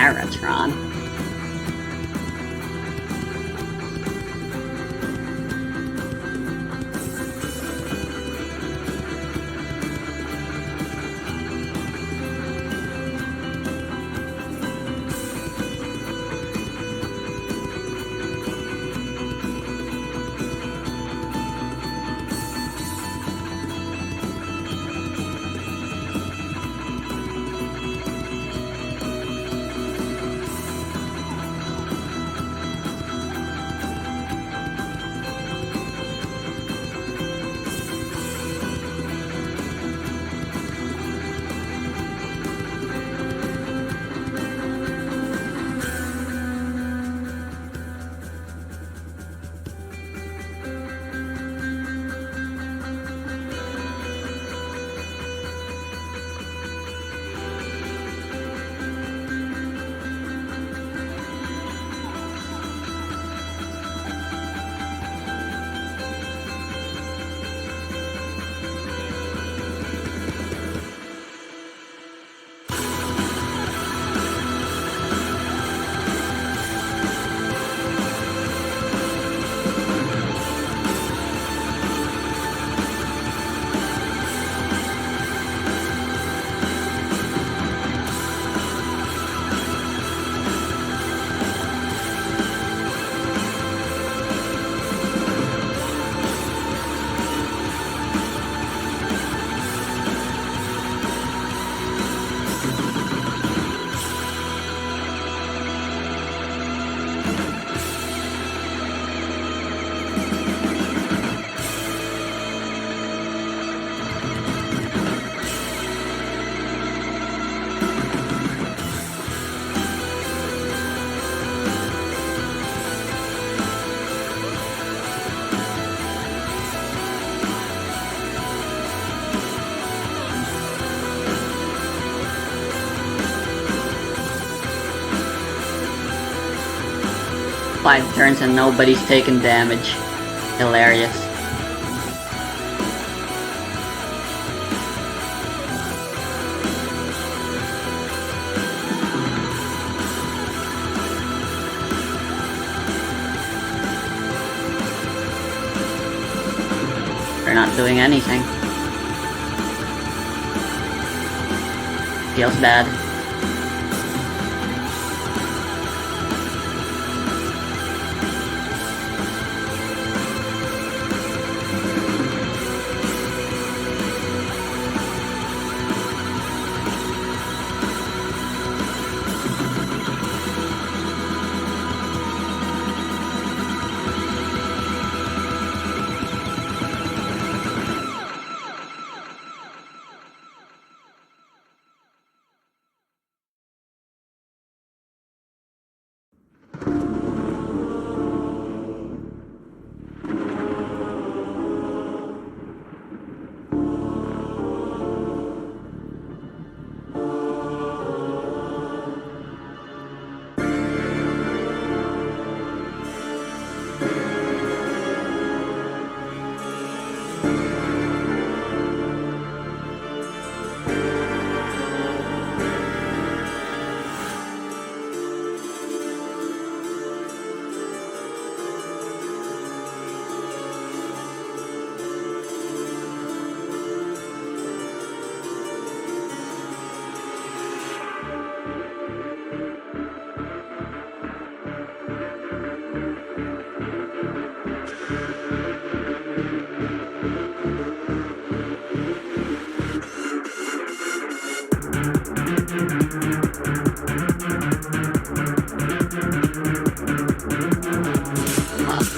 Paratron. Five turns and nobody's taken damage. Hilarious. They're not doing anything. Feels bad.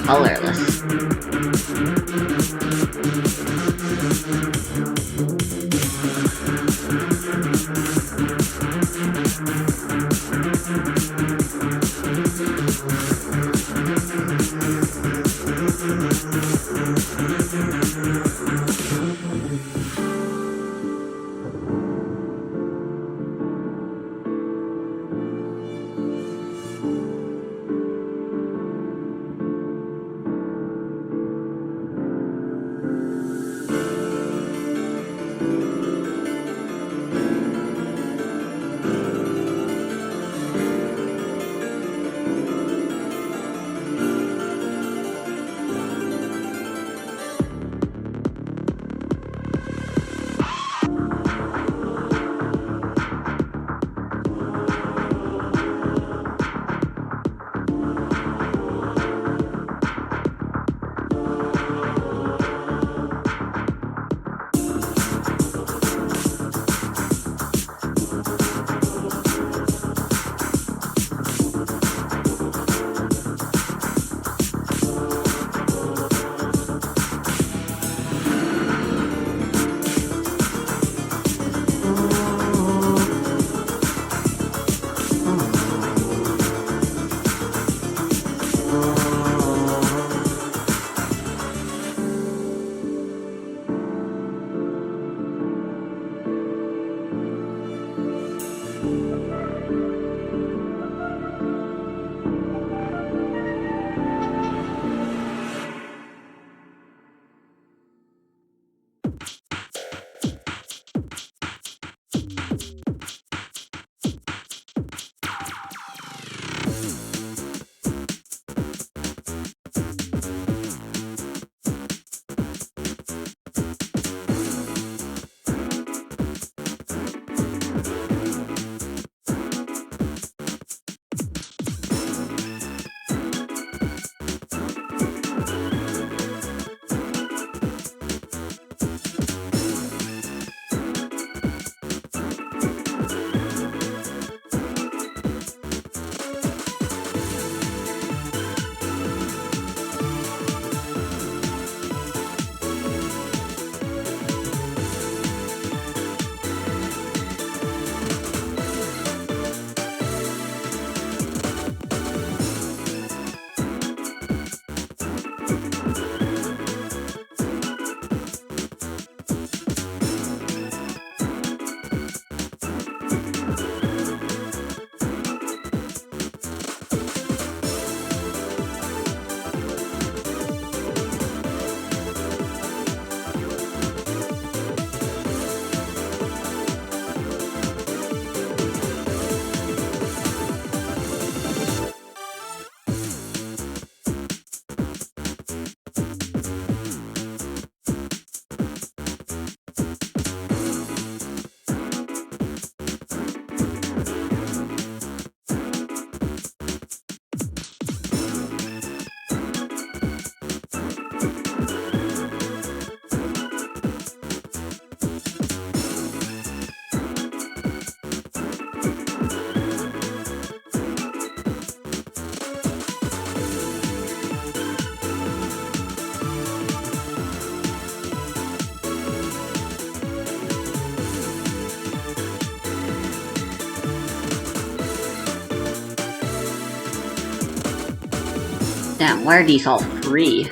Colorless. Damn, why are these all free?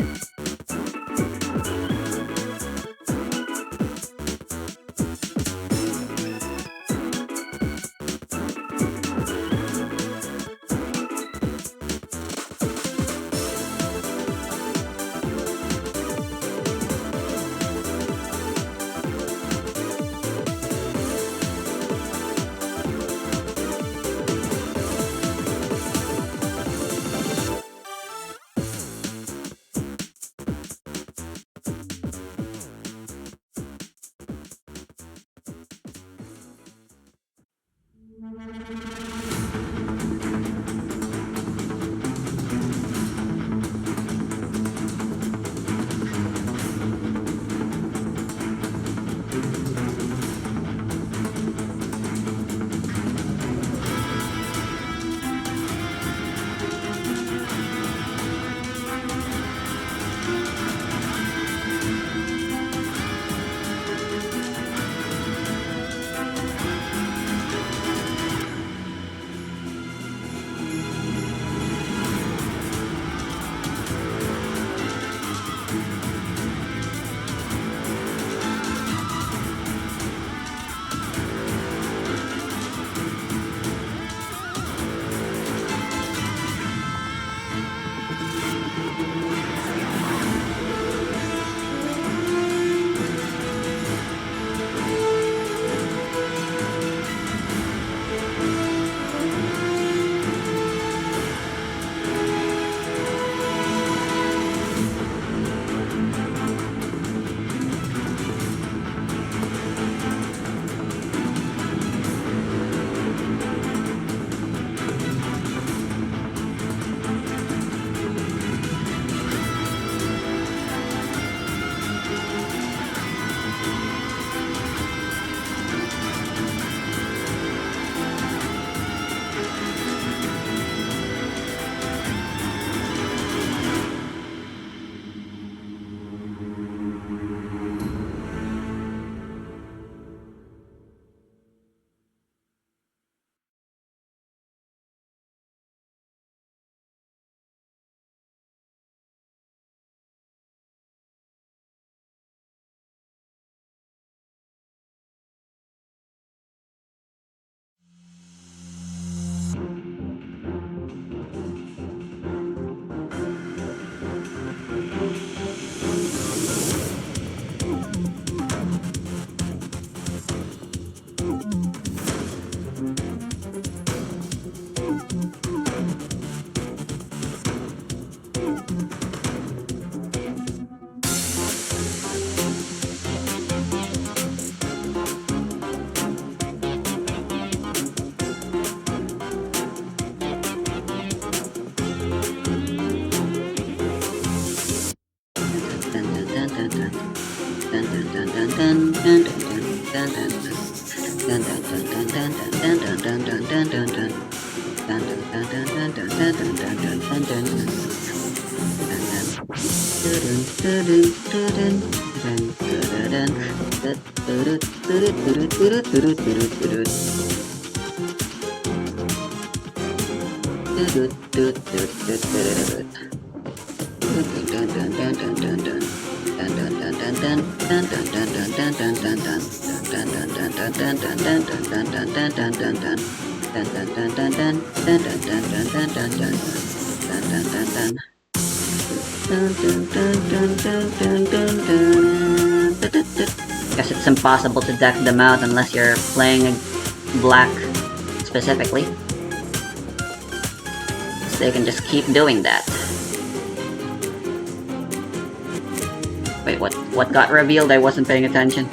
Guess it's impossible to deck them out unless you're playing black specifically. So they can just keep doing that. Wait, what got revealed? I wasn't paying attention.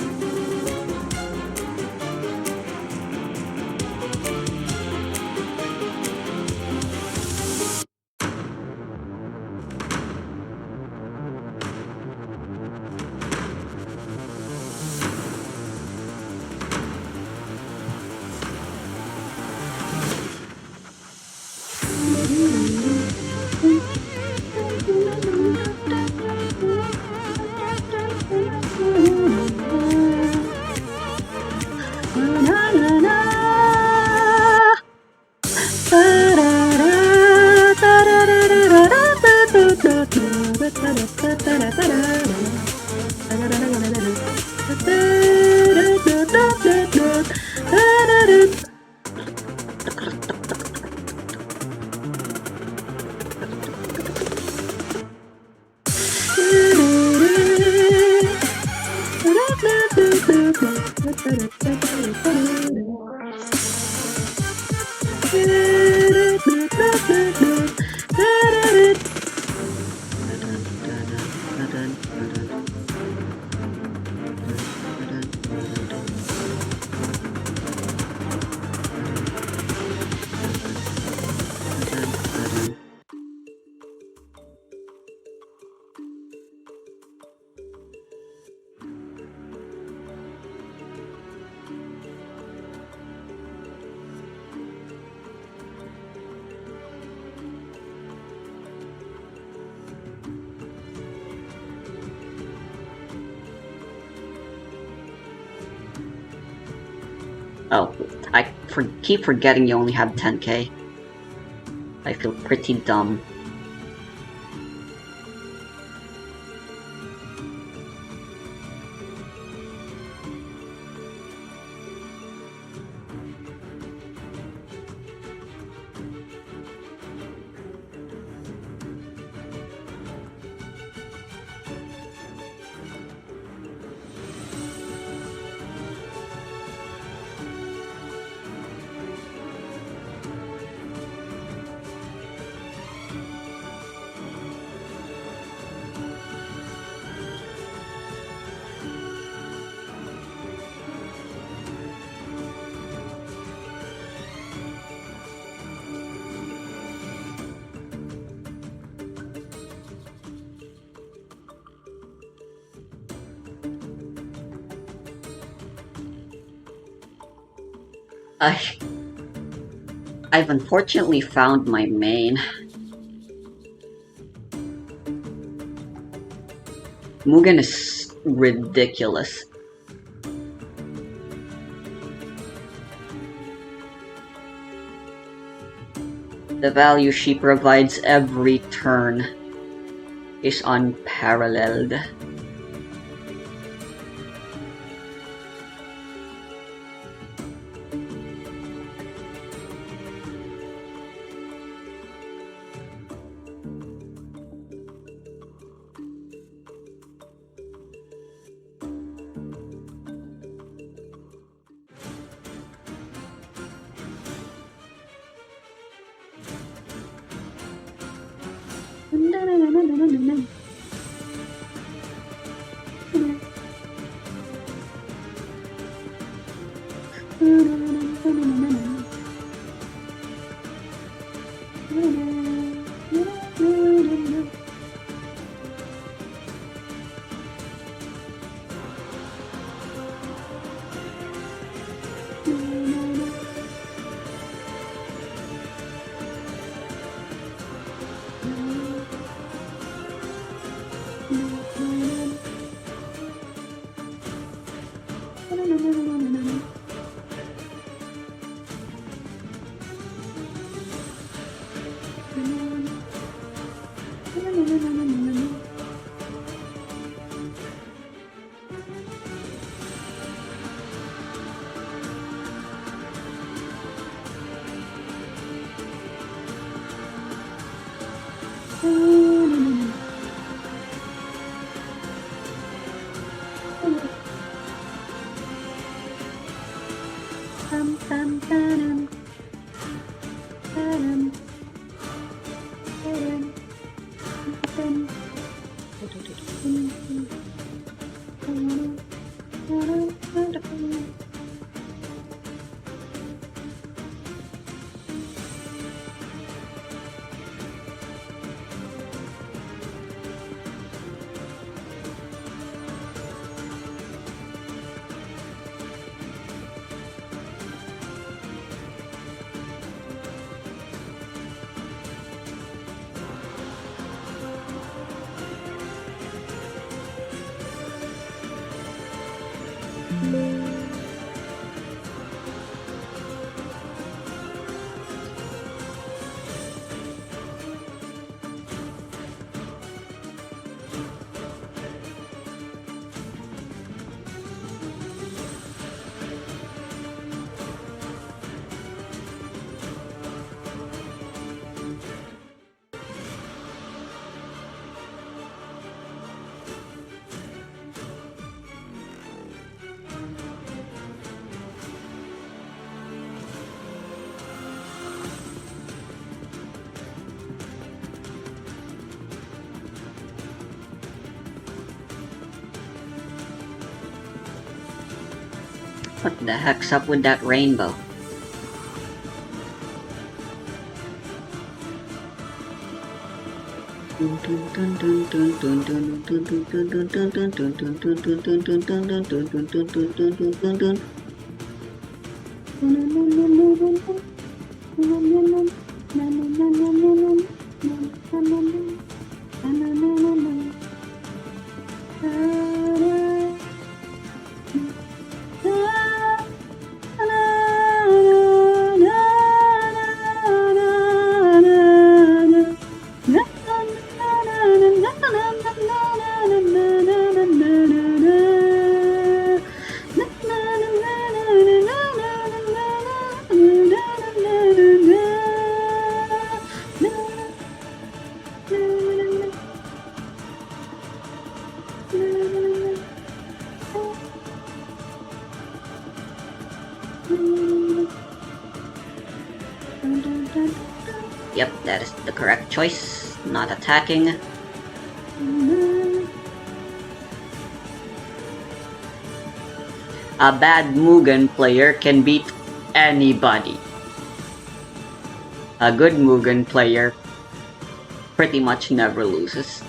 Oh, I keep forgetting you only have 10k. I feel pretty dumb. I've unfortunately found my main. Mugen is ridiculous. The value she provides every turn is unparalleled. What the heck's up with that rainbow? Yep, that is the correct choice. Not attacking. A bad Mugen player can beat anybody. A good Mugen player pretty much never loses.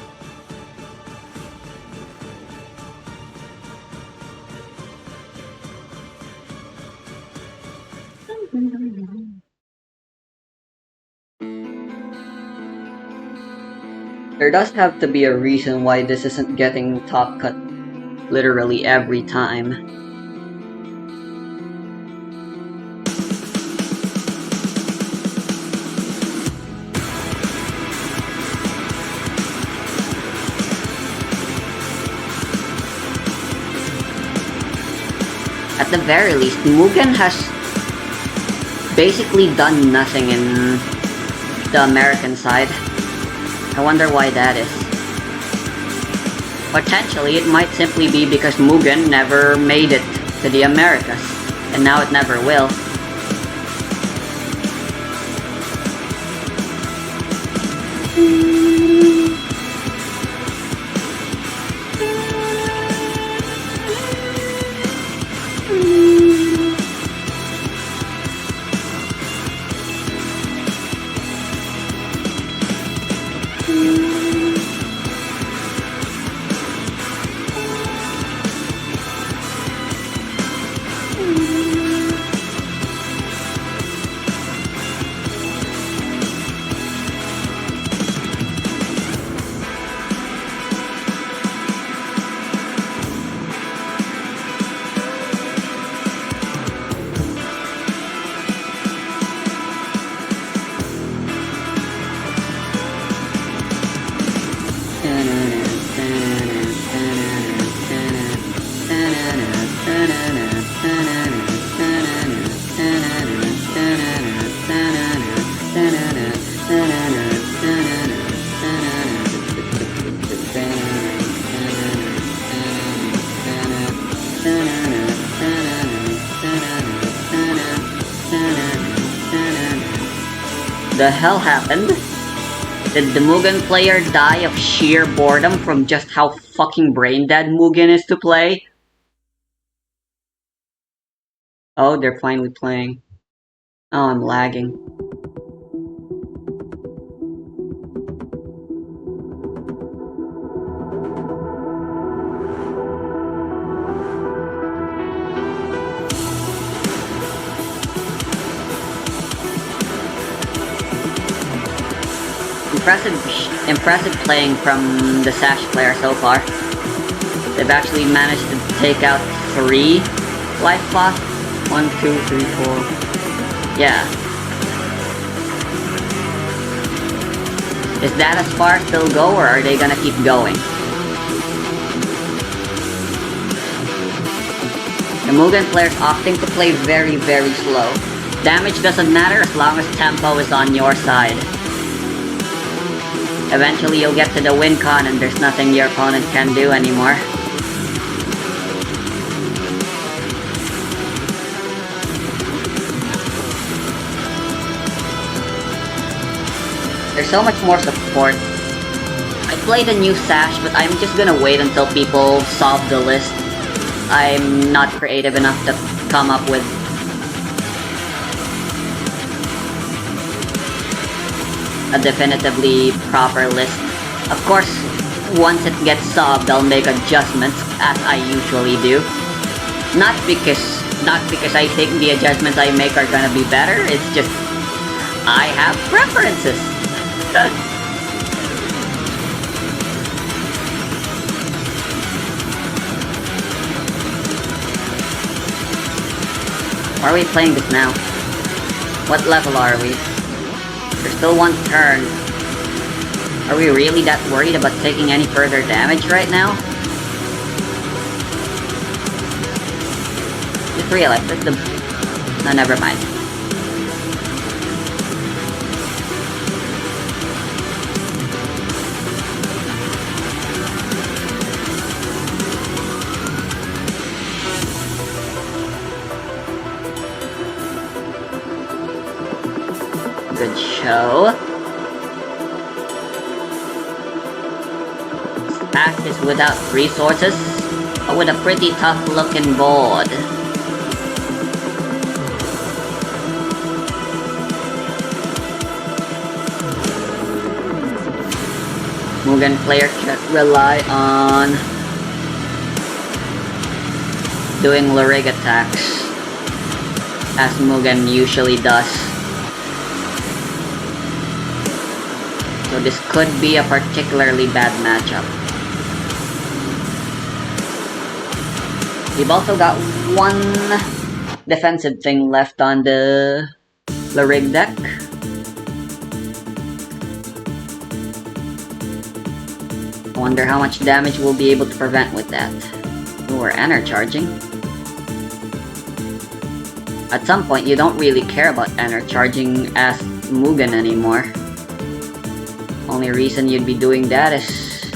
There does have to be a reason why this isn't getting top cut literally every time. At the very least, Mugen has basically done nothing in the American side. I wonder why that is. Potentially, it might simply be because Mugen never made it to the Americas, and now it never will. The hell happened? Did the Mugen player die of sheer boredom from just how fucking brain dead Mugen is to play? Oh, they're finally playing. Oh, I'm lagging. Impressive playing from the Sash player so far. They've actually managed to take out 3 life boss. 1, 2, 3, 4. Yeah. Is that as far as they'll go, or are they gonna keep going? The Mugen player's opting to play very, very slow. Damage doesn't matter as long as tempo is on your side. Eventually you'll get to the win con and there's nothing your opponent can do anymore. There's so much more support. I played a new Sash, but I'm just gonna wait until people solve the list. I'm not creative enough to come up with a definitively proper list. Of course, once it gets subbed, I'll make adjustments, as I usually do. Not because I think the adjustments I make are gonna be better, it's just I have preferences. Why are we playing this now? What level are we? There's still one turn. Are we really that worried about taking any further damage right now? Just realized that no, never mind. Good show. Act is without resources, but with a pretty tough looking board. Mugen player can rely on doing Lurig attacks, as Mugen usually does. So this could be a particularly bad matchup. We've also got one defensive thing left on the Lurig deck. I wonder how much damage we'll be able to prevent with that. Ooh, we're energy charging. At some point, you don't really care about energy charging as Mugen anymore. Only reason you'd be doing that is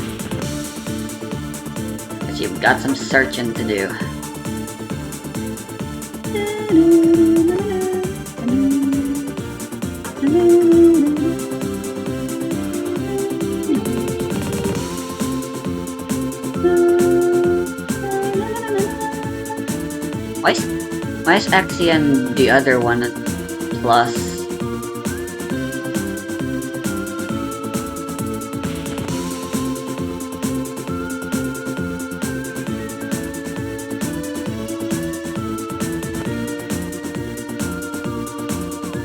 because you've got some searching to do. Why is Axie and the other one at plus?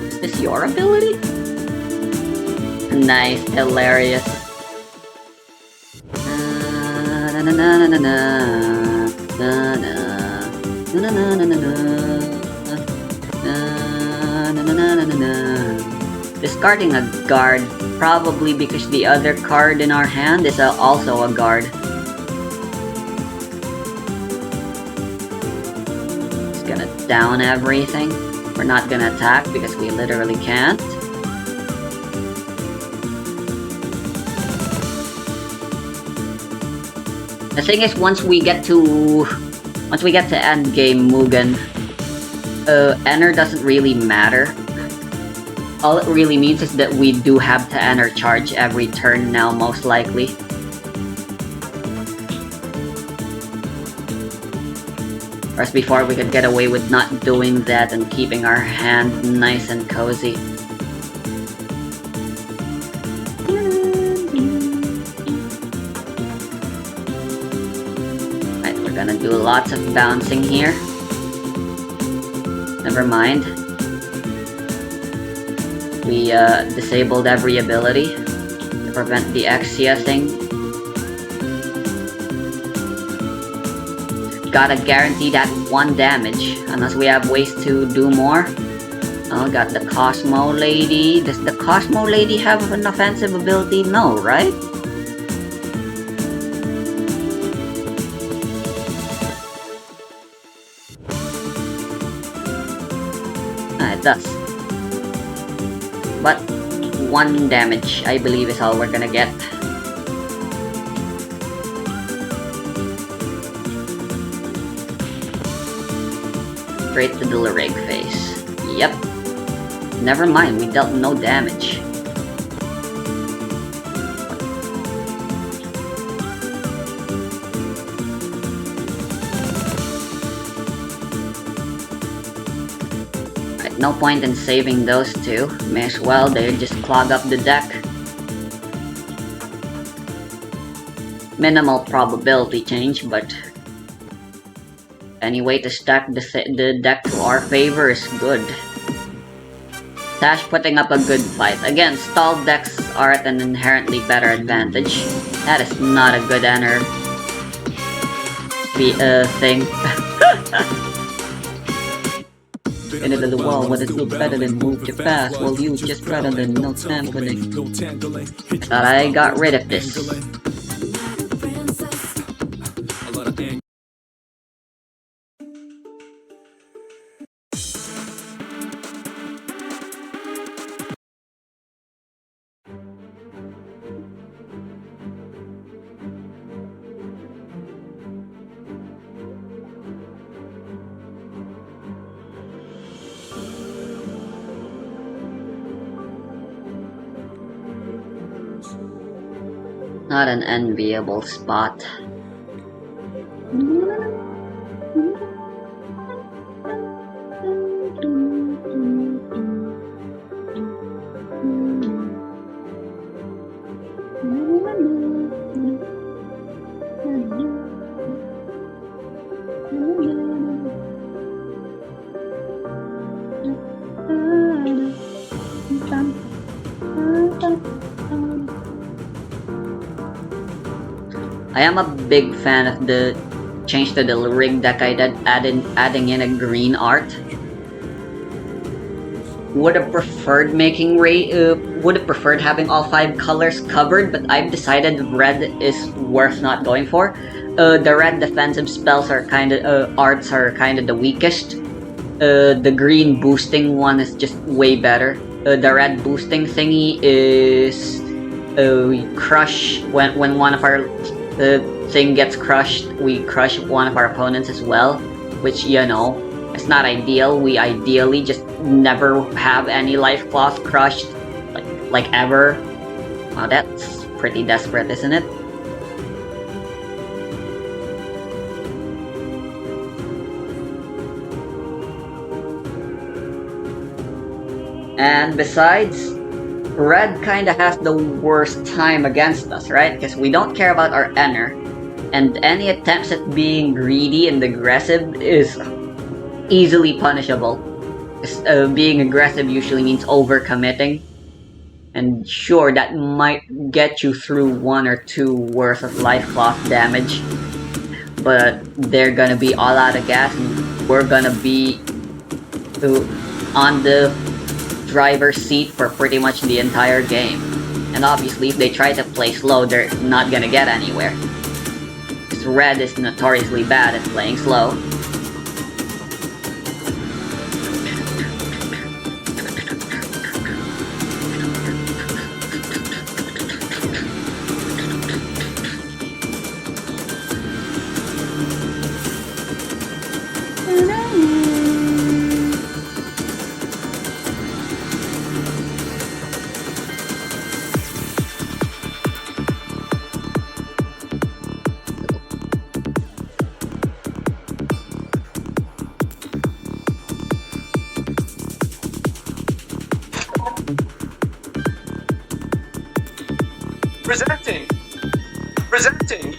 Is this your ability? Nice, hilarious. Na na na na na na na. Na na na na na. Discarding a guard, probably because the other card in our hand is also a guard. Just gonna down everything. We're not gonna attack because we literally can't. The thing is, once we get to end game Mugen, Ener doesn't really matter. All it really means is that we do have to Ener charge every turn now, most likely. Whereas before we could get away with not doing that and keeping our hand nice and cozy. Right, we're gonna do lots of bouncing here. Never mind. We disabled every ability to prevent the Exia thing. Gotta guarantee that one damage, unless we have ways to do more. Oh, got the Cosmo Lady. Does the Cosmo Lady have an offensive ability? No, right? It does. But one damage, I believe, is all we're gonna get. Straight to the Lurig face. Yep. Never mind, we dealt no damage. no point in saving those two. May as well, they just clog up the deck. Minimal probability change, but any way to stack the deck to our favor is good. Sash putting up a good fight. Again, stalled decks are at an inherently better advantage. That is not a good thing. Into the wall, what is still better than move too fast? Well, you just better than no sampling. I thought I got rid of this. Not an enviable spot. I am a big fan of the change to the rig deck I did, adding in a green art. Would have preferred having all 5 colors covered, but I've decided red is worth not going for. The red defensive spells are arts are kinda the weakest. The green boosting one is just way better. The red boosting thingy is we crush when one of our thing gets crushed, we crush one of our opponents as well, which, you know, it's not ideal. We ideally just never have any life cloth crushed, like ever. Wow, that's pretty desperate, isn't it? And besides, red kinda has the worst time against us, right? Because we don't care about our Ener, and any attempts at being greedy and aggressive is easily punishable. Being aggressive usually means overcommitting, and sure, that might get you through 1 or 2 worth of life cloth damage, but they're gonna be all out of gas, and we're gonna be on the driver's seat for pretty much the entire game. And obviously, if they try to play slow, they're not gonna get anywhere. Because red is notoriously bad at playing slow. Presenting.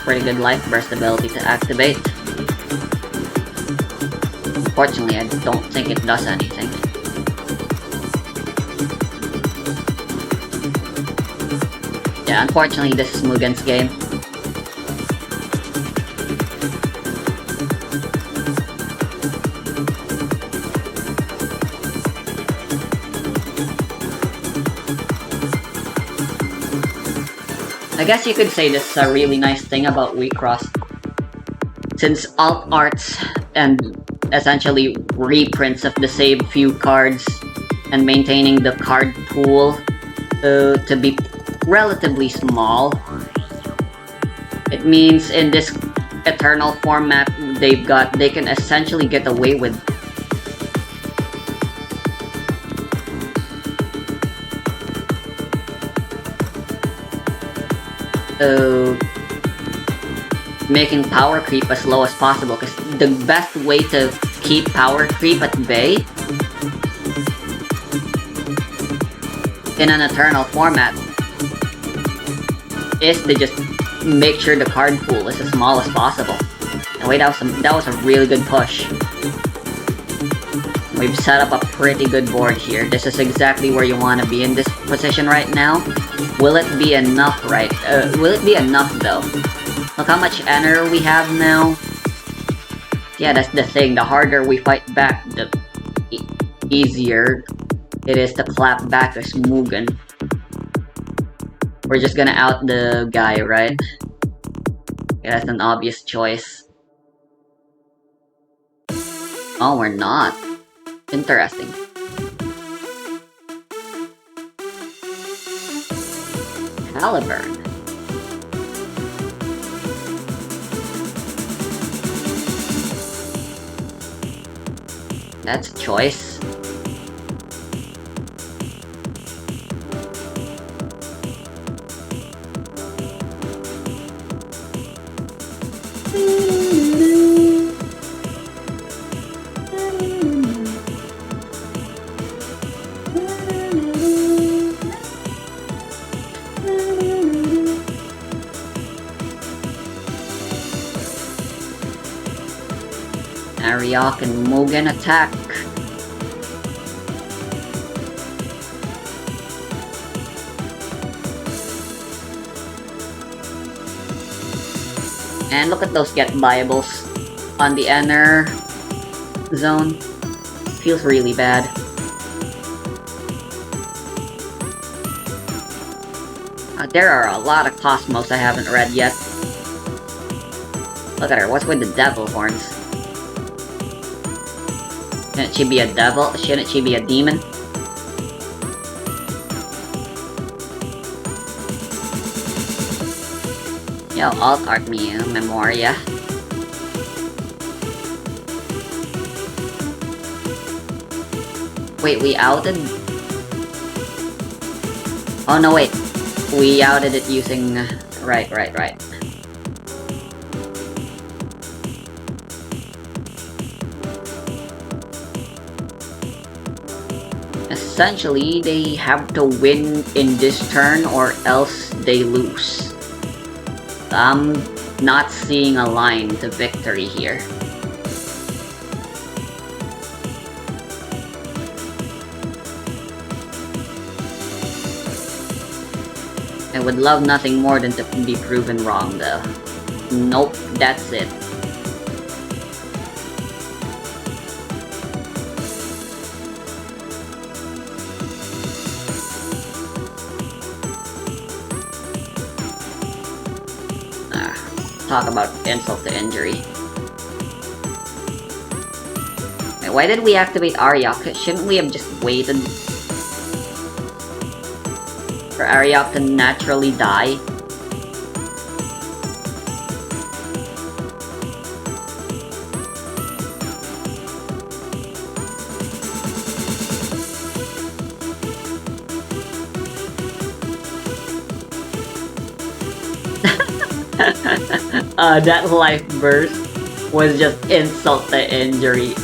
Pretty good life burst ability to activate. Unfortunately, I don't think it does anything. Yeah, unfortunately, this is Mugen's game. I guess you could say this is a really nice thing about Recross. Since alt arts and essentially reprints of the same few cards and maintaining the card pool to be relatively small, It means in this Eternal format they can essentially get away with uh, making power creep as low as possible, because the best way to keep power creep at bay in an Eternal format is to just make sure the card pool is as small as possible. And wait, that was a really good push. We've set up a pretty good board here. This is exactly where you want to be in this position right now. Will it be enough, right? Will it be enough, though? Look how much Ener we have now. Yeah, that's the thing. The harder we fight back, the easier it is to clap back as Mugen. We're just gonna out the guy, right? Yeah, that's an obvious choice. Oh, we're not. Interesting. Caliburn. That's a choice. Ariok and Mugen attack. And look at those get viables on the Ener zone. Feels really bad. There are a lot of Cosmos I haven't read yet. Look at her, what's with the devil horns? Shouldn't she be a devil? Shouldn't she be a demon? Yo, alt art me, Memoria. Wait, we outed? Oh no, wait. We outed it using... Right. Essentially, they have to win in this turn or else they lose. I'm not seeing a line to victory here. I would love nothing more than to be proven wrong, though. Nope, that's it. Talk about insult to injury. Wait, why did we activate Ariok? Shouldn't we have just waited for Ariok to naturally die? That life burst was just insult to injury.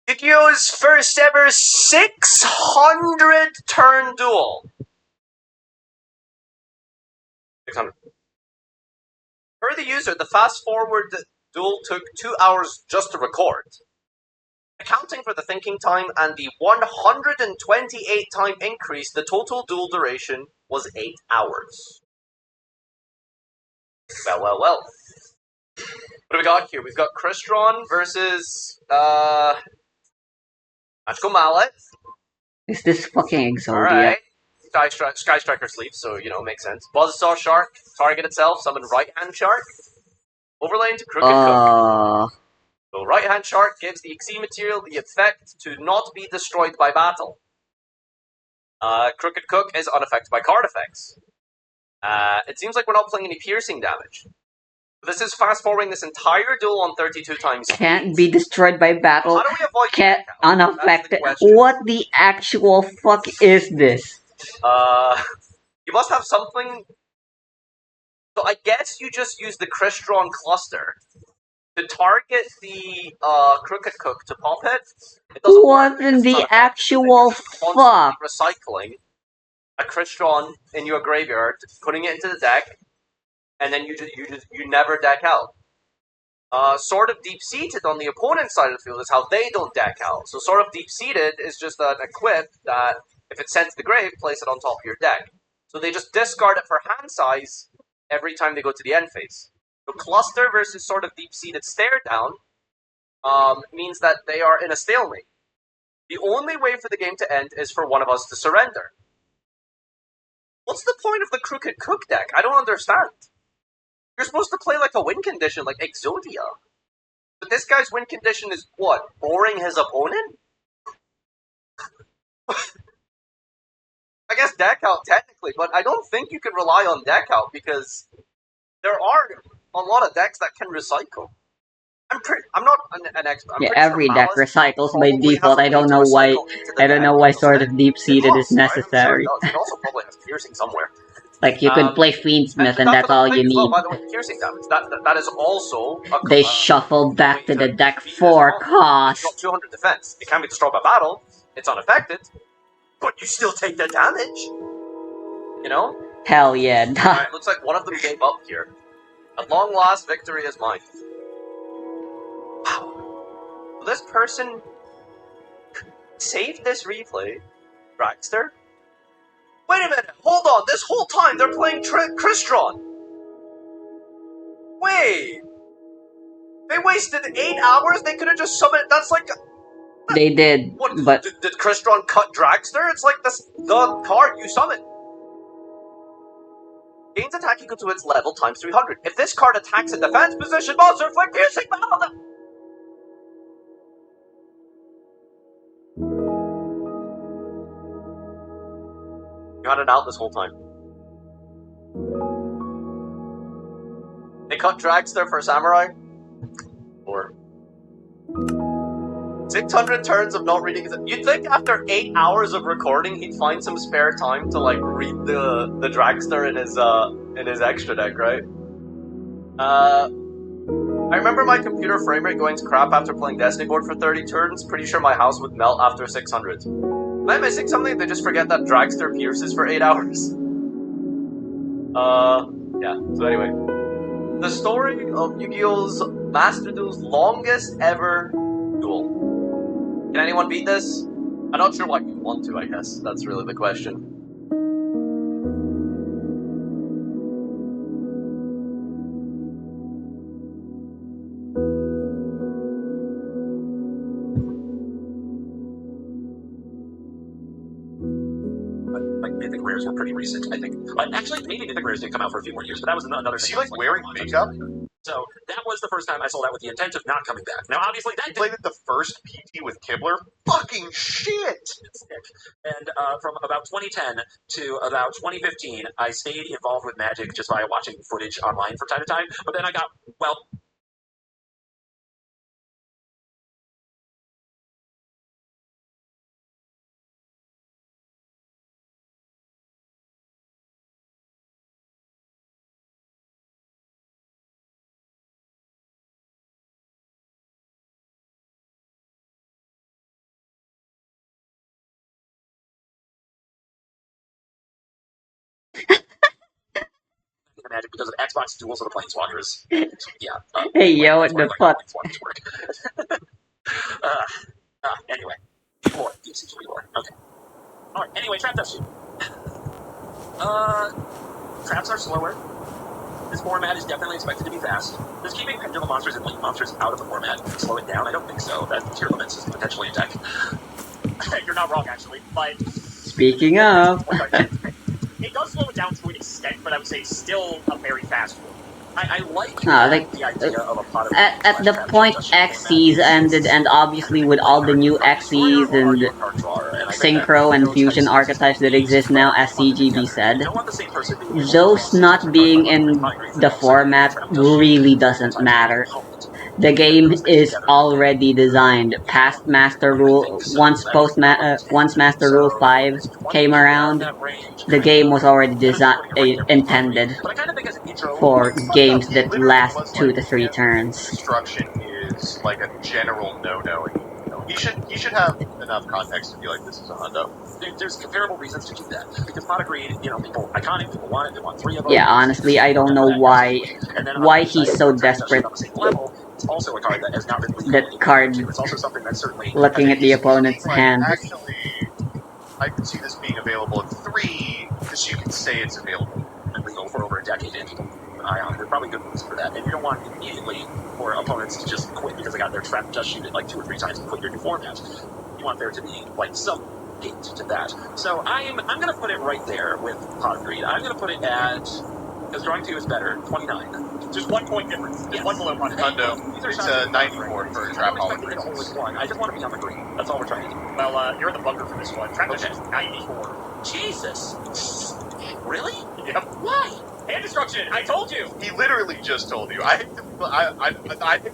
Yu-Gi-Oh's first ever 600 turn duel. 600. Per the user, the fast forward duel took 2 hours just to record. Accounting for the thinking time and the 128 time increase, the total duel duration was 8 hours. Well. What do we got here? We've got Crystron versus Magical Mallet. Is this fucking Exodia? Alright. Sky Striker sleeps, so makes sense. Buzzsaw Shark, target itself, summon Right Hand Shark. Overlay into Crooked Cook. So Right Hand Shark gives the Xyz material the effect to not be destroyed by battle. Crooked Cook is unaffected by card effects. It seems like we're not playing any piercing damage. This is fast-forwarding this entire duel on 32 times. Can't be destroyed by battle. How do we avoid Can't unaffected. What the actual fuck is this? You must have something. So I guess you just use the Crystron cluster to target the Crooked Cook to pop it. It doesn't what in the actual fuck? Recycling a Crystron in your graveyard, putting it into the deck, and then you never deck out. Sort of Deep-Seated on the opponent's side of the field is how they don't deck out. So Sort of Deep-Seated is just an equip that, if it's sent to the grave, place it on top of your deck. So they just discard it for hand size every time they go to the end phase. So Cluster versus Sort of Deep-Seated Stare Down means that they are in a stalemate. The only way for the game to end is for one of us to surrender. What's the point of the Crooked Cook deck? I don't understand. You're supposed to play like a win condition, like Exodia. But this guy's win condition is what? Boring his opponent? I guess deck out technically, but I don't think you can rely on deck out because there are a lot of decks that can recycle. I'm not an expert. Yeah, every deck recycles by default. I don't know why. I don't know why Sort of Deep-Seated is necessary. It also probably has piercing somewhere. Like you could play Fiendsmith and that's all you need. Well, by the way, piercing damage. That is also. They shuffle back to the deck for cost. 200 defense. It can be destroyed by battle. It's unaffected, but you still take the damage. You know? Hell yeah. Alright, looks like one of them gave up here. At long last, victory is mine. Wow. This person saved this replay. Dragster? Wait a minute, hold on, this whole time they're playing Crystron! Wait! They wasted 8 hours? They could've just summoned, that's like... They did, what, but... Did Crystron cut Dragster? It's like the card you summon. Gains attack equal to its level times 300. If this card attacks a defense position monster, inflict piercing battle. You had it out this whole time. They cut Dragster for Samurai? Or 600 turns of not reading. You'd think after 8 hours of recording, he'd find some spare time to like read the Dragster in his extra deck, right? I remember my computer frame rate going to crap after playing Destiny board for 30 turns. Pretty sure my house would melt after 600. Am I missing something? They just forget that Dragster pierces for 8 hours. Yeah. So anyway, the story of Yu-Gi-Oh's Master Duel's longest ever duel. Can anyone beat this? I'm not sure why you want to, I guess. That's really the question. Like, Mythic Rares were pretty recent, I think. Actually, maybe Mythic Rares did come out for a few more years, but that was another Is thing. he like wearing makeup? So that was the first time I saw that with the intent of not coming back. Now, obviously, that He played at the first PT with Kibler? Fucking shit! And from about 2010 to about 2015, I stayed involved with Magic just by watching footage online from time to time. But then I got, well, Magic because of Xbox Duels of the Planeswalkers. Yeah. Hey, yo, what the fuck? Anyway. More. DC War. Okay. Alright, anyway, Trap Dust Shoot. Traps are slower. This format is definitely expected to be fast. Does keeping pendulum monsters and link monsters out of the format slow it down? I don't think so. That tier limits is potentially in tech. You're not wrong, actually. But Speaking of, it does slow it down to an extent, but I would say still a very fast one. I like like, the idea of a pot of at the point XCs ended, and obviously with all the new XCs and Synchro and Fusion archetypes that exist now, as CGB said, those not being in the format really doesn't matter. The game is already designed. Past Master Rule, once Master Rule 5 came around, the game was already intended for games that last 2 to 3 turns. Destruction is like a general no-no. He should have enough context to be like, this is a hundo. There's comparable reasons to do that. Because Pot of Greed, people iconic, people want it, they want 3 of them. Yeah, honestly, I don't know why he's so desperate. It's also a card that has not been that card, it's also something that's certainly looking at the opponent's hand. Actually, I can see this being available at 3, because you can say it's available. And we go for over a decade in keeping an eye on. There's probably good moves for that. And you don't want immediately for opponents to just quit because they got their trap, just shoot it like 2 or 3 times and quit your new format. You want there to be like some gate to that. So I'm gonna put it right there with Pot of Greed. I'm gonna put it at, because drawing 2 is better, 29. Just 1 point difference. Just 1 below 1. Hundo. It's a 94 for Trap Holic. I just want to be on the green. That's all we're trying to do. Well, you're in the bunker for this one. Trap is 94. Jesus. Really? Yep. Why? Hand destruction. I told you. He literally just told you. I hate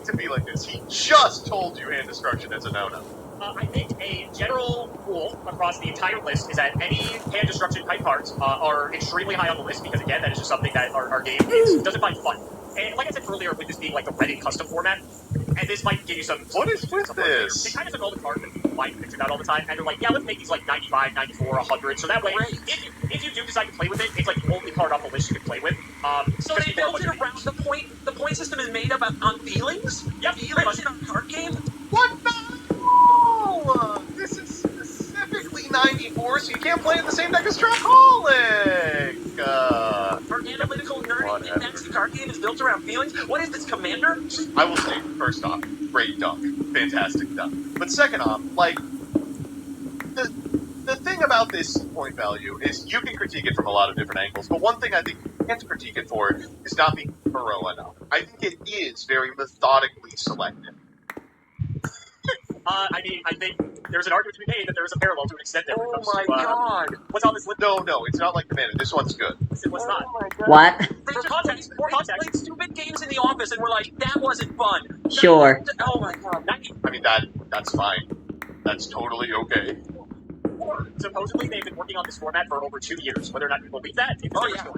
to be like this. He just told you hand destruction is a no-no. I think a general rule across the entire list is that any hand destruction type cards are extremely high on the list because, again, that is just something that our game doesn't find fun. And like I said earlier, with this being like the Reddit custom format, and this might give you some... What is with this? They kind of took all the cards that people like to about all the time, and they're like, yeah, let's make these like 95, 94, 100, so that way, if you do decide to play with it, it's like the only card off the list you can play with. So they built it around the point system is made up on feelings? Yep. Feelings in a card game? What the? This is specifically 94, so you can't play in the same deck as Trapaholic! For analytical nerding, and that's the card game is built around feelings? What is this, Commander? I will say, first off, great dunk. Fantastic dunk. But second off, like, the thing about this point value is you can critique it from a lot of different angles, but one thing I think you can't critique it for is not being thorough enough. I think it is very methodically selective. I mean, I think there's an argument to be made that there is a parallel to an extent there. Oh my god! What's on this list? No, it's not like Commander. This one's good. What's not? What? For context, we played stupid games in the office and we're like, that wasn't fun. Sure. Oh my god. I mean, that's fine. That's totally okay. Supposedly they've been working on this format for over 2 years. Whether or not you believe that,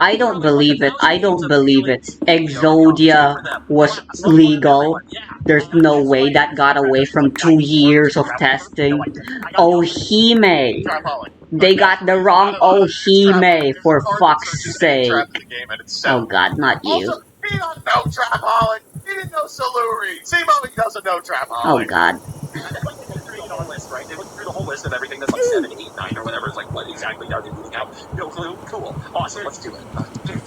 I don't believe it. I don't believe it. Exodia was legal. There's no way that got away from 2 years of testing. Ohime! They got the wrong Ohime, for fuck's sake. Oh god, not you. Also, he doesn't know Trapaholic. He didn't know Saluri. Simo, he doesn't know Trapaholic. Oh god. List, right? They look through the whole list of everything that's like 7, 8, 9 or whatever. It's like, what exactly are they moving out? No clue. Cool. Awesome. Let's do it.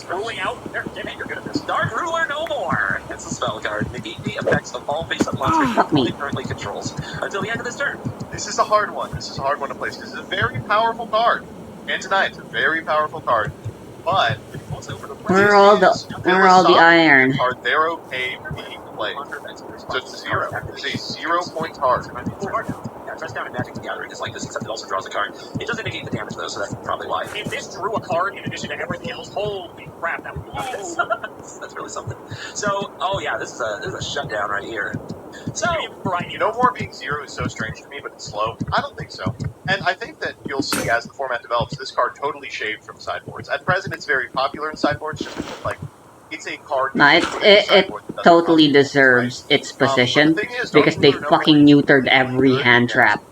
Ruling out? You're good at this. Dark Ruler no more! It's a spell card. Negate the effects of all face-up monsters fuck me. it currently controls until the end of this turn. This is a hard one. This is a hard one to place. This is a very powerful card. And tonight, it's a very powerful card. But Also, for the Where are all the iron? Card, they're okay being played. So it's a 0. It's a 0 point card. Yeah, Dress Down and Magic the Gathering is like this, except it also draws a card. It doesn't negate the damage though, so that's probably why. If this drew a card in addition to everything else, holy crap, that would be nice. That's really something. So, oh yeah, this is a shutdown right here. So, No More being 0 is so strange to me, but it's slow. I don't think so. And I think that you'll see as the format develops, this card totally shaved from sideboards. At present, it's very popular in sideboards, just because, like, it's a card... No, it totally deserves its position, because they fucking neutered every hand trap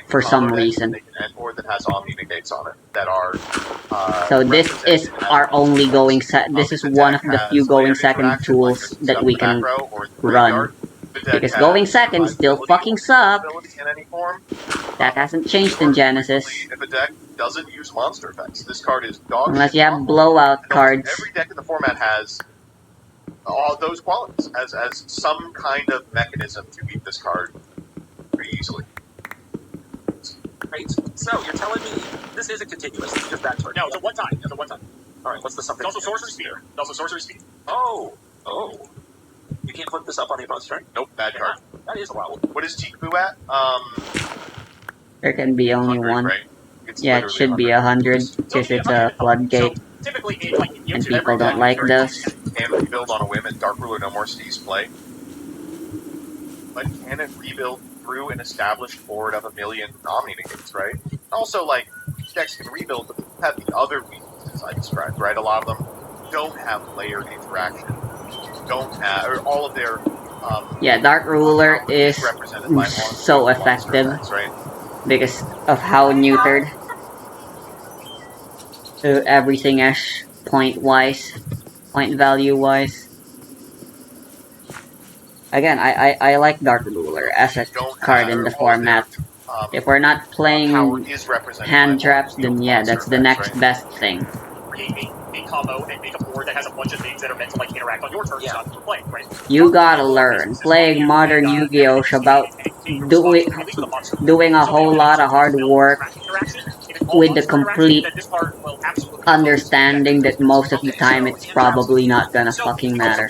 for some reason. That has Omni negates on it that are... So this is our only going this is one of the few going second tools that we can run. Because going second still fucking suck. That hasn't changed in Genesis. If a deck doesn't use monster effects, this card is dog Unless you have blowout cards. Every deck in the format has all those qualities as some kind of mechanism to beat this card pretty easily. Great. So you're telling me this isn't continuous? This is just that turn? No, it's a one time. It's a one time. All right. What's the something? It's also sorcery speed. It's also sorcery speed. Oh. You can't flip this up on the opponent's turn? Nope, bad card. That is allowable. What is Tikbu at? There can be only 100, one. right? It's Yeah, it should be 100 because it's a floodgate, So typically, in like and YouTube, people don't like those. Can rebuild on a whim and Dark Ruler no more sees play. But can it rebuild through an established board of 1 million Omni negates, right? Also, like, decks can rebuild, but have the other weaknesses I described, right? A lot of them don't have layered interaction. Don't have, or all of their Yeah, Dark Ruler is represented by so monster effective effects, right? because of how neutered everything is point value wise. Again, I like Dark Ruler as a card in the format. If we're not playing hand traps, then yeah, that's the next best thing. create a combo and make a board that has a bunch of things that are meant to like interact on your turn. Yeah. Not play, right? You gotta learn. Playing modern Yu-Gi-Oh! Is about doing a whole lot of hard work with the complete understanding that most of the time it's probably not gonna fucking matter.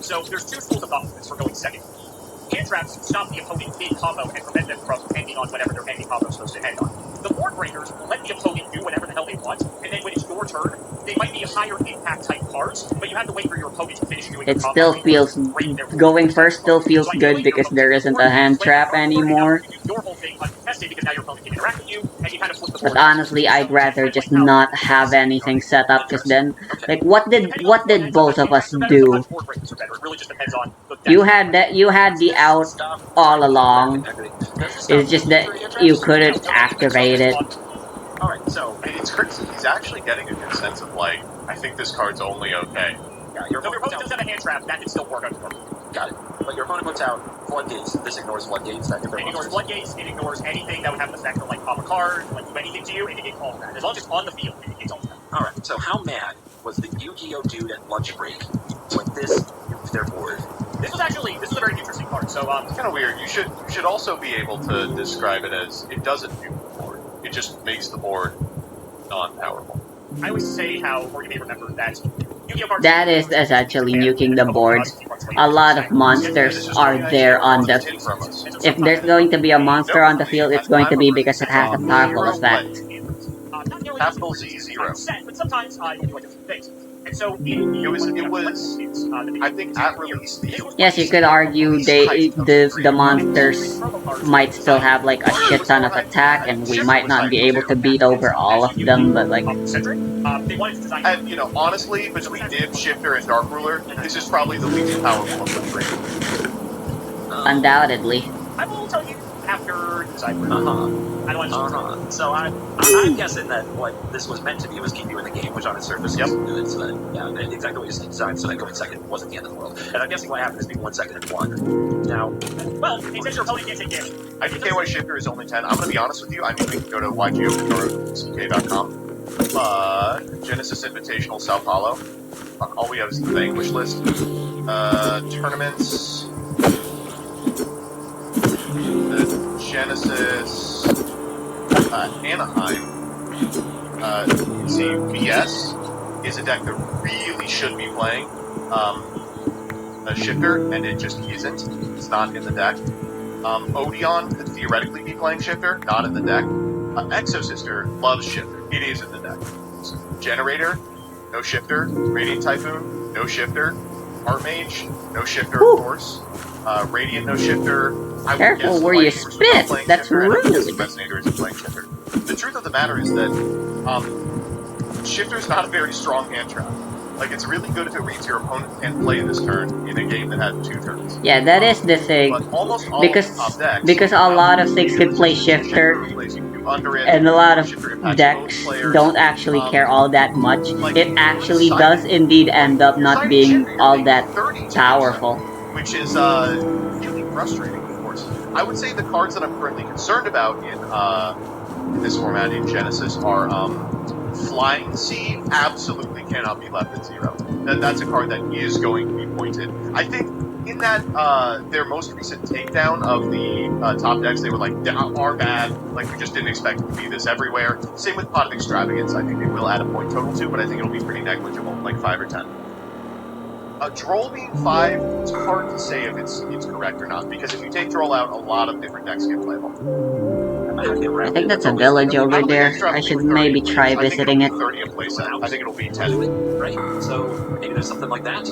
So there's two schools of thought for going second. Hand traps stop the opponent mid-combo and prevent them from ending on whatever their ending combo is supposed to end on. The board breakers let the opponent do whatever the hell they want, and then when it's your turn, they might be higher impact type cards, but you have to wait for your opponent to finish doing It the still combo. feels, going first still feels good because there isn't a hand trap anymore. Your whole thing uncontested because now your opponent can interact with you, and you kind of flip the board. But honestly, I'd rather just not have anything set up, because then, like, what did both of us do? You had the out all along. It's just that you couldn't activate it. Alright, so It's crazy. He's actually getting a good sense of, like, I think this card's only okay. yeah, your So if your opponent opponent doesn't have a hand trap, that can still work on your turn. got it. But your opponent puts out floodgates. This ignores floodgates. That if It ignores floodgates, it ignores anything that would have an effect of like pop a card, like do anything to you, it negates all of that. As long as it's on the field, it negates all of that. Alright, so how mad was the Yu-Gi-Oh! Dude at lunch break when this nuked their board? This was a very interesting card. So It's kind of weird. You should also be able to describe it as it doesn't nuke the board. It just makes the board non-powerful. I always say how, or you may remember that Yu-Gi-Oh! Cards. That is essentially nuking the board. A lot of monsters are there on the... If there's going to be a monster on the field, it's going to be because it has a powerful effect. Capital Z 0. But sometimes I do like a few things. And so It was. I think at release, Yes, you could argue the monsters might still have like a shit ton of attack, and we might not be able to beat over all of them, but like... they wanted to design... And, you know, honestly, between Div, Shifter, and Dark Ruler, this is probably the least powerful of the three. Undoubtedly. I will tell you after Decipher. I don't want to So I'm guessing that what this was meant to be was keep you in the game, which on its surface is good. So that, yeah, exactly what you designed, so that going second wasn't the end of the world. And I'm guessing what happened is being 1 second and 1. Now, well, it says your opponent can't take damage. I think KY Shifter is only 10. I'm going to be honest with you. I mean, we can go to yggk.com. Genesis Invitational South Hollow. All we have is the Vanquish list. Tournaments. The Genesis Anaheim. See, BS is a deck that really should be playing a Shifter, and it just isn't. It's not in the deck. Odeon could theoretically be playing Shifter, not in the deck. Exosister loves Shifter. It is in the deck. Generator, no Shifter. Radiant Typhoon, no Shifter. Archmage, no Shifter, of course. Radiant, no Shifter. Careful where you spit. That's rude. Resonator isn't playing Shifter. The truth of the matter is that Shifter's not a very strong hand trap. Like, it's really good if it reads your opponent can't play this turn in a game that had 2 turns. Yeah, that is the thing. But almost all Because a lot of things could play Shifter, and a lot of decks don't actually care all that much. It actually does indeed end up not being all that powerful. Which is really frustrating, of course. I would say the cards that I'm currently concerned about in this format in Genesis are Flying Sea absolutely cannot be left at 0. That's a card that is going to be pointed. I think in that their most recent takedown of the top decks, they were like, our bad, like we just didn't expect it to be this everywhere. Same with Pot of Extravagance, I think they will add a point total to, but I think it'll be pretty negligible, like 5 or 10. Droll being 5, it's hard to say if it's correct or not, because if you take Droll out, a lot of different decks get playable. I think that's a village over there. I should maybe try visiting it. 30 a playset. I think it'll be 10. Right? So maybe there's something like that.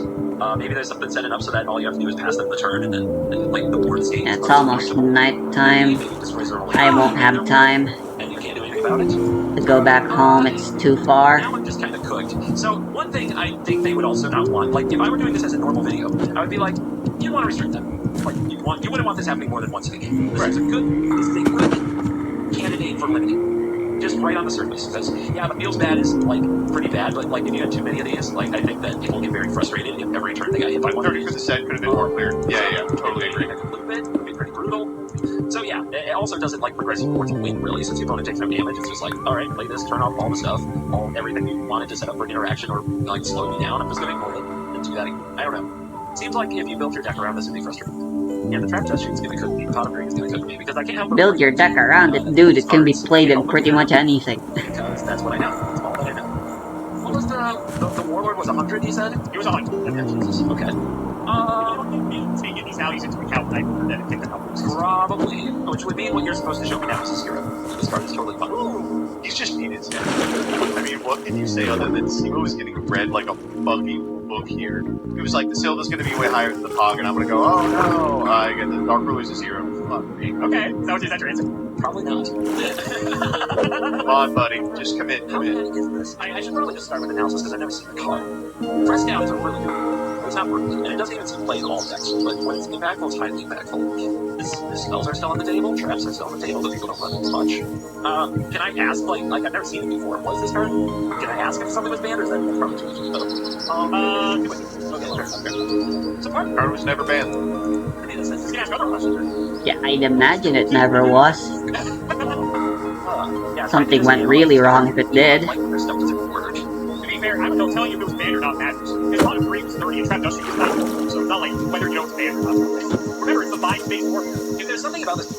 Maybe there's something set it up so that all you have to do is pass them the turn and then like the board escapes. It's almost nighttime. I won't have time And you can't do anything about it. to go back home. It's too far. Now I'm just kind of cooked. So one thing I think they would also not want, like if I were doing this as a normal video, I would be like, you want to restrict them. Like you wouldn't want this happening more than once in a game. This is a good candidate for limiting. Just right on the surface. Because yeah, the feels bad is like pretty bad, but like if you had too many of these, like I think that people get very frustrated if every turn they got hit by one. 30 for the set could have been more clear. Yeah, totally agree. A little bit, it would be pretty brutal. So yeah, it also doesn't like progress you towards a win really, since the opponent takes no damage. It's just like, alright, play this, turn off all the stuff, everything you wanted to set up for interaction or like slow me down, I'm just gonna ignore it and do that again. I don't know. Seems like if you built your deck around this, it'd be frustrating. Yeah, the trap test sheet's gonna cook me, Pot of Green is gonna cook me, because I can't help but Build your deck around it, dude. It can be played in pretty much anything. because that's what I know. That's all that I know. What was the Warlord was 100, you said? It was 100. Okay, Jesus. Okay. Taking these values into account, I prefer that it take the numbers. Probably. Which would mean what you're supposed to show me now is a hero. So this card is totally fun. Ooh, he's just needed. I mean, what can you say other than Simo is getting read like a fucking book here? It was like the Silva's gonna be way higher than the Pog, and I'm gonna go, oh no, I get the Dark Ruler's a 0. Fuck me. Okay, so is that your answer? Probably not. Come on, buddy, just commit. How bad is this? I should probably just start with analysis because I've never seen the card. Press downs are really good. It's not working, and it doesn't even seem to play in all decks, but when it's impactful, it's highly impactful. The spells are still on the table, traps are still on the table, but people don't run as much. Can I ask, like I've never seen it before, was this card? Can I ask if something was banned, or is that probably too easy? Do it. Okay, sure. So far, the card was never banned. I mean, this is gonna ask other questions. Yeah, I'd imagine it never was. Yeah, Something went really wrong if it did. Like, their stuff doesn't work. To be fair, I don't know, telling you if it was banned or not matters. Because Pot of Green was 30 and Trap Dusty was 9, so it's not like whether you know it's banned or not. Remember, it's the bind-based warfare. If there's something about this.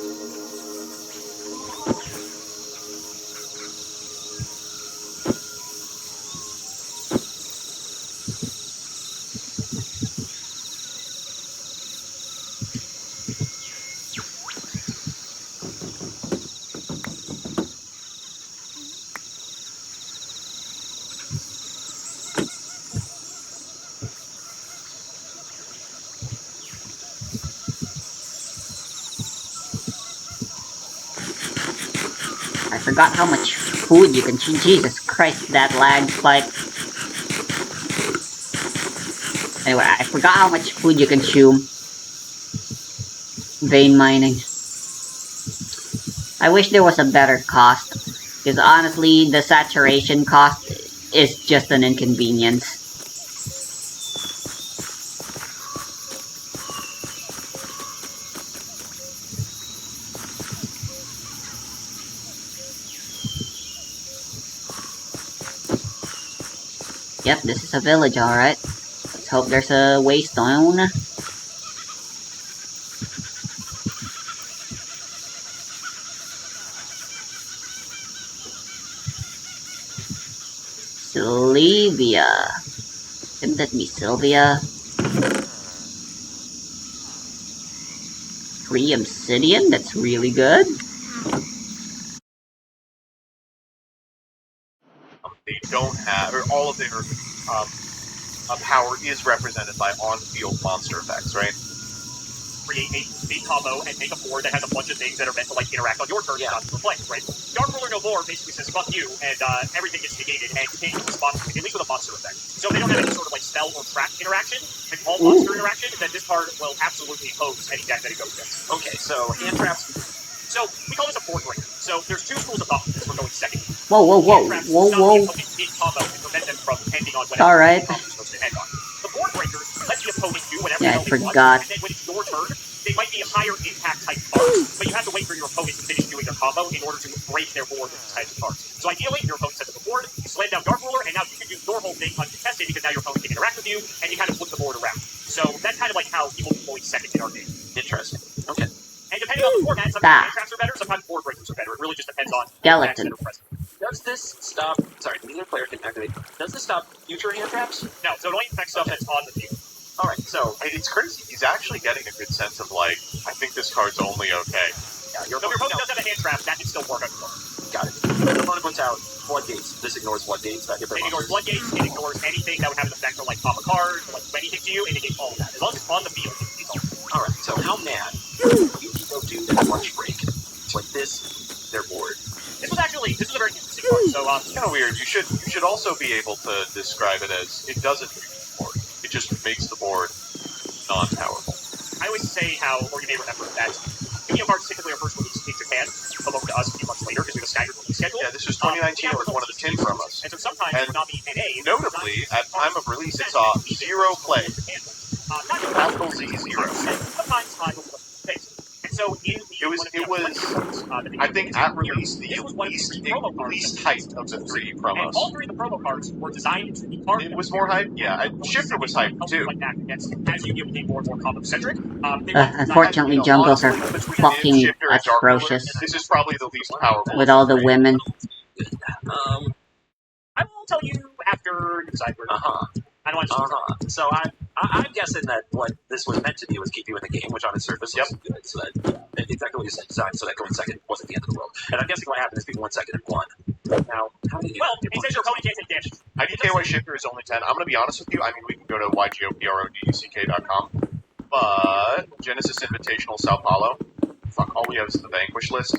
I forgot how much food you can chew. Jesus Christ, that lag spike. Anyway, I forgot how much food you can chew. Vein mining. I wish there was a better cost. Because honestly, the saturation cost is just an inconvenience. Yep, this is a village, alright. Let's hope there's a waystone. Sylvia. Shouldn't that be Sylvia? Free obsidian? That's really good. They don't have, or all of their power is represented by on-field monster effects, right? Create a combo and make a board that has a bunch of things that are meant to like interact on your turn and not to play, right? Dark Ruler No More basically says fuck you, and everything gets negated, and you can't use this monster, at least with a monster effect. So if they don't have any sort of like spell or trap interaction, and all monster interaction, then this card will absolutely hose any deck that it goes against. Okay, so hand traps. So we call this a board breaker. So there's two schools of thought as we're going second. Whoa, whoa, whoa, Hand traps whoa, stop whoa. the opponent mid-combo and prevent them from ending on whatever Alright. the combo is supposed to end on. The board breakers let the opponent do whatever Yeah, I the hell they want, forgot. and then when it's your turn, they might be higher impact type cards, but you have to wait for your opponent to finish doing their combo in order to break their board with these types of cards. So ideally, your opponent sets up a board, you slay opponent can interact with you, and you kind of flip the board around. So that's kind of like how people deploy second in our game. Interesting. Okay. And depending on the format, sometimes hand traps are better, sometimes board breakers are better. It really just depends on the formats that are present. Does this stop... Sorry, neither player can activate. Does this stop future hand traps? No, so it only affects stuff that's on the field. Alright, so... It's crazy. He's actually getting a good sense of, like, I think this card's only okay. Yeah, your opponent does have a hand trap, that can still work on your opponent. Got it. Your opponent puts out Floodgates. This ignores Floodgates. That it ignores Floodgates, it ignores anything that would have an effect on, like, pop a card, or, like, anything to you, it negates all of that. As long as it's on the field, it's all. Alright, so how mad you can go do at lunch break? Like this, they're bored. This is a very interesting card, so, it's kind of weird. You should also be able to describe it as, it doesn't use the board. It just makes the board non-powerful. I always say how, or you may remember that Yu-Gi-Oh cards typically are first released in Japan, come over to us a few months later because we have a staggered release schedule. Yeah, this was 2019, it was one of the 10 from us. And so sometimes it would not be NA. Notably, at time of release, it saw 0 play. Capital Z 0. Sometimes I will fix it. And so in it was I think at release the least hype of the 3 promos. And all 3 of the promo cards were designed to be card. It was more hype, yeah. Shifter was hype too. As Yu-Gi-Oh became more and more combo-centric, unfortunately, jungles are fucking atrocious. This is probably the least powerful. With all the women. I will tell you after you decide where. I don't want to. So I'm guessing that what this was meant to do was keep you in the game, which on its surface was good. So that exactly what you said, designed so that going second wasn't the end of the world. And I'm guessing what happened is people went second and won. Now, how do you? Well, it says your opponent can't take damage. IDKY Shifter is only 10. I'm gonna be honest with you. I mean, we can go to ygoproduck.com, but Genesis Invitational Sao Paulo. Fuck, all we have is the Vanquish list.